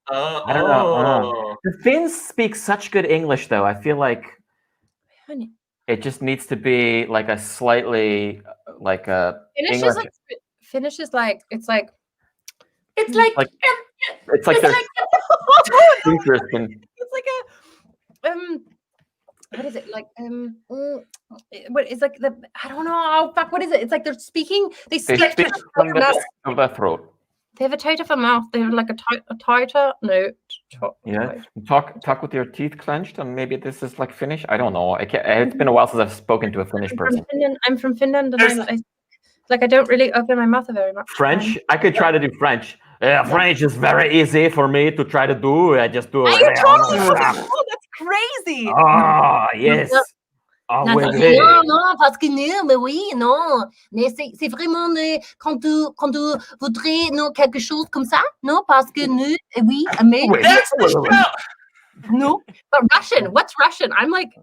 I don't know. The Finns speak such good English, though. I feel like it just needs to be like a slightly like a Finnish is like it's like they're interesting. It's like a what is it like what is like the I don't know what is it? It's like they're speaking. They speak from the throat. They have a tight of a mouth. They have like a tighter no. Talk with your teeth clenched, and maybe this is like Finnish. I don't know. It's been a while since I've spoken to a Finnish person. I'm from Finland, and I don't really open my mouth very much. French? I could try to do French. French is very easy for me to try to do. I just do. That's crazy. Oh yes. Non, parce que non, mais oui, non. Mais c'est vraiment quand tu voudrais quelque chose comme ça, non, parce que nous, oui, mais no. But Russian, what's Russian? I'm like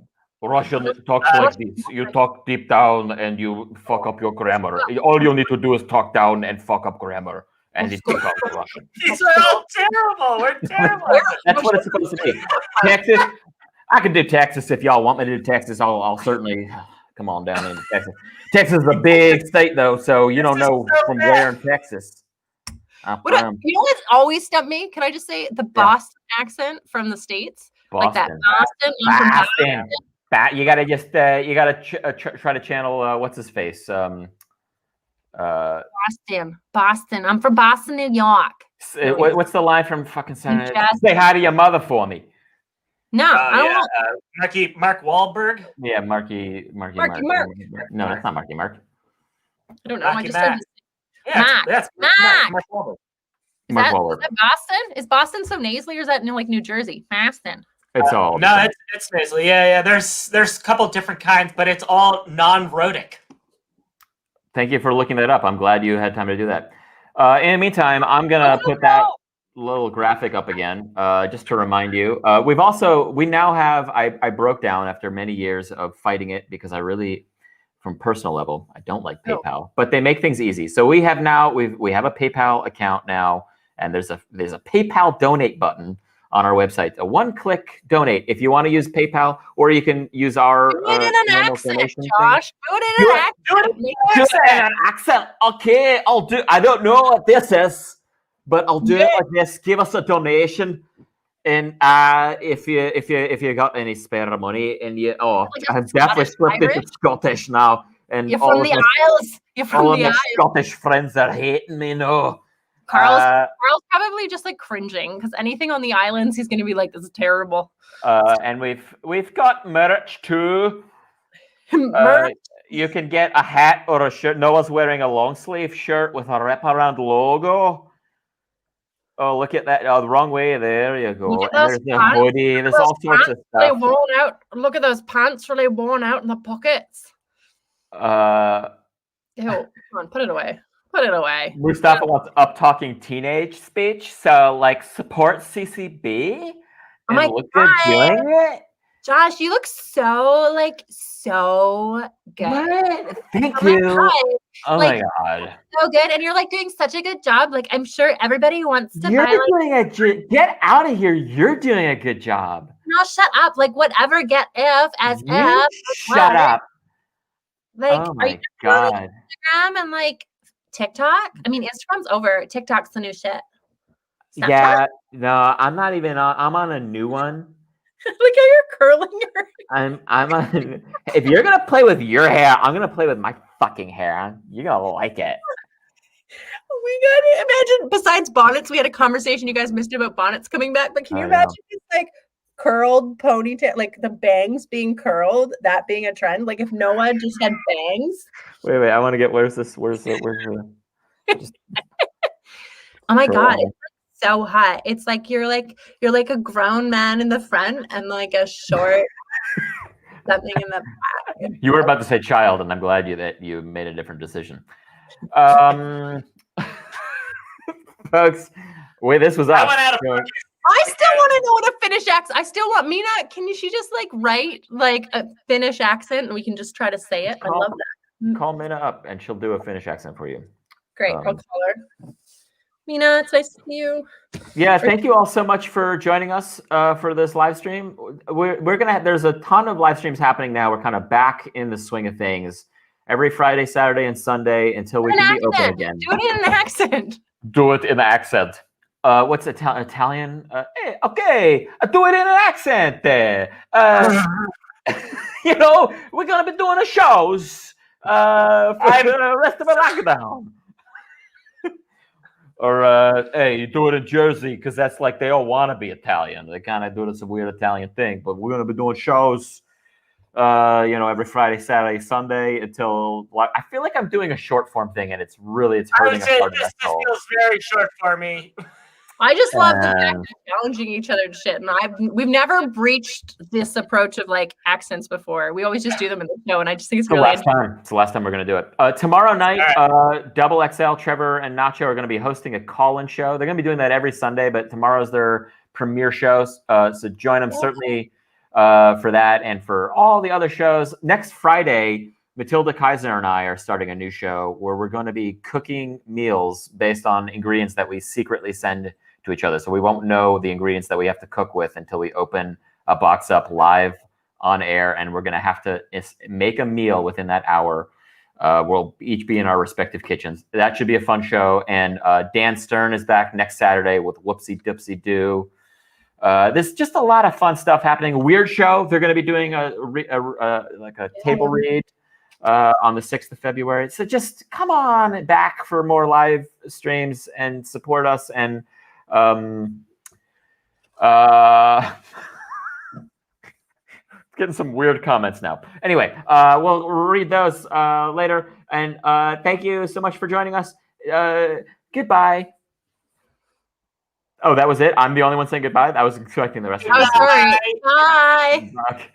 Russian talks like this. You talk deep down and you fuck up your grammar. All you need to do is talk down and fuck up grammar, and it becomes Russian. These are all terrible. We're terrible. That's what it's supposed to be. Texas. I can do Texas if y'all want me to do Texas. I'll certainly come on down into Texas. Texas is a big state, though, so you don't know from where in Texas. You know what's always stumped me? Can I just say the Boston accent from the States? Boston. Like that Boston. I'm from Boston. You gotta just try to channel what's his face. Boston. I'm from Boston, New York. What's the line from fucking Saturday? Say hi to your mother for me. No, I don't want Mark Wahlberg. Yeah, Marky Mark. No, that's not Marky Mark. I don't know. I just said That's Mark Wahlberg. Is that Boston? Is Boston so nasally, or is that like New Jersey? Boston. It's all it's nasally. Yeah. There's a couple different kinds, but it's all non-rhotic. Thank you for looking that up. I'm glad you had time to do that. In the meantime, I'm gonna put that little graphic up again, just to remind you. We now have. I broke down after many years of fighting it because I really, from personal level, I don't like PayPal, but they make things easy. So we have a PayPal account now, and there's a PayPal donate button on our website. A one-click donate if you want to use PayPal, or you can use our do it in an accent, Josh. Do it in an accent. Okay, I'll do. I don't know what this is, but I'll do it like this. Give us a donation, and if you got any spare money, and I'm definitely flipped into Scottish now, and you're from the Isles. You're from the Isles. Scottish friends are hating me now. Carl's probably just like cringing because anything on the islands, he's gonna be like, "This is terrible." And we've got merch too. Merch. You can get a hat or a shirt. Noah's wearing a long sleeve shirt with a wraparound logo. Oh, look at that! Oh, the wrong way. There you go. There's a hoodie. There's all sorts of stuff. Really worn out. Look at those pants. Really worn out in the pockets. Ew! Come on, put it away. Put it away. Mustafa wants up talking teenage speech. So like support CCB. Oh my God. Doing it. Josh, you look so good. What? Thank you. Oh my God. So good. And you're like doing such a good job. Like I'm sure everybody wants to get out of here. You're doing a good job. No, shut up. Like whatever, get if as you if. Shut up. Like oh my God. Instagram and like TikTok? I mean, Instagram's over. TikTok's the new shit. Snapchat? Yeah, no, I'm not even on. I'm on a new one. Look how you're curling your. I'm on. If you're gonna play with your hair, I'm gonna play with my fucking hair. You're gonna like it. We gotta imagine. Besides bonnets, we had a conversation you guys missed about bonnets coming back. But can you imagine just like curled ponytail, like the bangs being curled, that being a trend? Like if Noah just had bangs. Wait. I want to get. Where's the? Oh my God. It's so hot. It's like you're like a grown man in the front and like a short something in the back. You were about to say child, and I'm glad that you made a different decision. Folks, this was us. I went out of I still want to know what a Finnish accent. I still want Mina. She just like write like a Finnish accent and we can just try to say it? I love that. Call Mina up and she'll do a Finnish accent for you. Great. I'll call her. Mina, it's nice to see you. Yeah, thank you all so much for joining us for this live stream. We're gonna there's a ton of live streams happening now. We're kind of back in the swing of things every Friday, Saturday, and Sunday until we can be open again. Do it in an accent. Do it in the accent. What's Italian? Okay, do it in an accent. We're gonna be doing the shows for the rest of the lockdown. Or hey, you do it in Jersey because that's like they all want to be Italian. They kind of do this weird Italian thing. But we're gonna be doing shows, every Friday, Saturday, Sunday until I feel like I'm doing a short form thing, and it's hurting. This feels very short for me. I just love the fact of challenging each other to shit, and we've never breached this approach of like accents before. We always just do them in the show, and I just think it's really interesting. It's the last time we're going to do it. Tomorrow night, Double XL, Trevor and Nacho are going to be hosting a call-in show. They're going to be doing that every Sunday, but tomorrow's their premiere shows. So join them certainly for that and for all the other shows. Next Friday, Matilda Kaiser and I are starting a new show where we're going to be cooking meals based on ingredients that we secretly send to each other. So we won't know the ingredients that we have to cook with until we open a box up live on air, and we're going to have to make a meal within that hour. We'll each be in our respective kitchens. That should be a fun show. And Dan Stern is back next Saturday with Whoopsie Dipsy Doo. There's just a lot of fun stuff happening. A weird show. They're going to be doing a table read on the 6th of February. So just come on back for more live streams and support us. And getting some weird comments now. Anyway, we'll read those later. And thank you so much for joining us. Goodbye. Oh, that was it? I'm the only one saying goodbye? I was expecting the rest of you. Oh, sorry. Bye. Okay.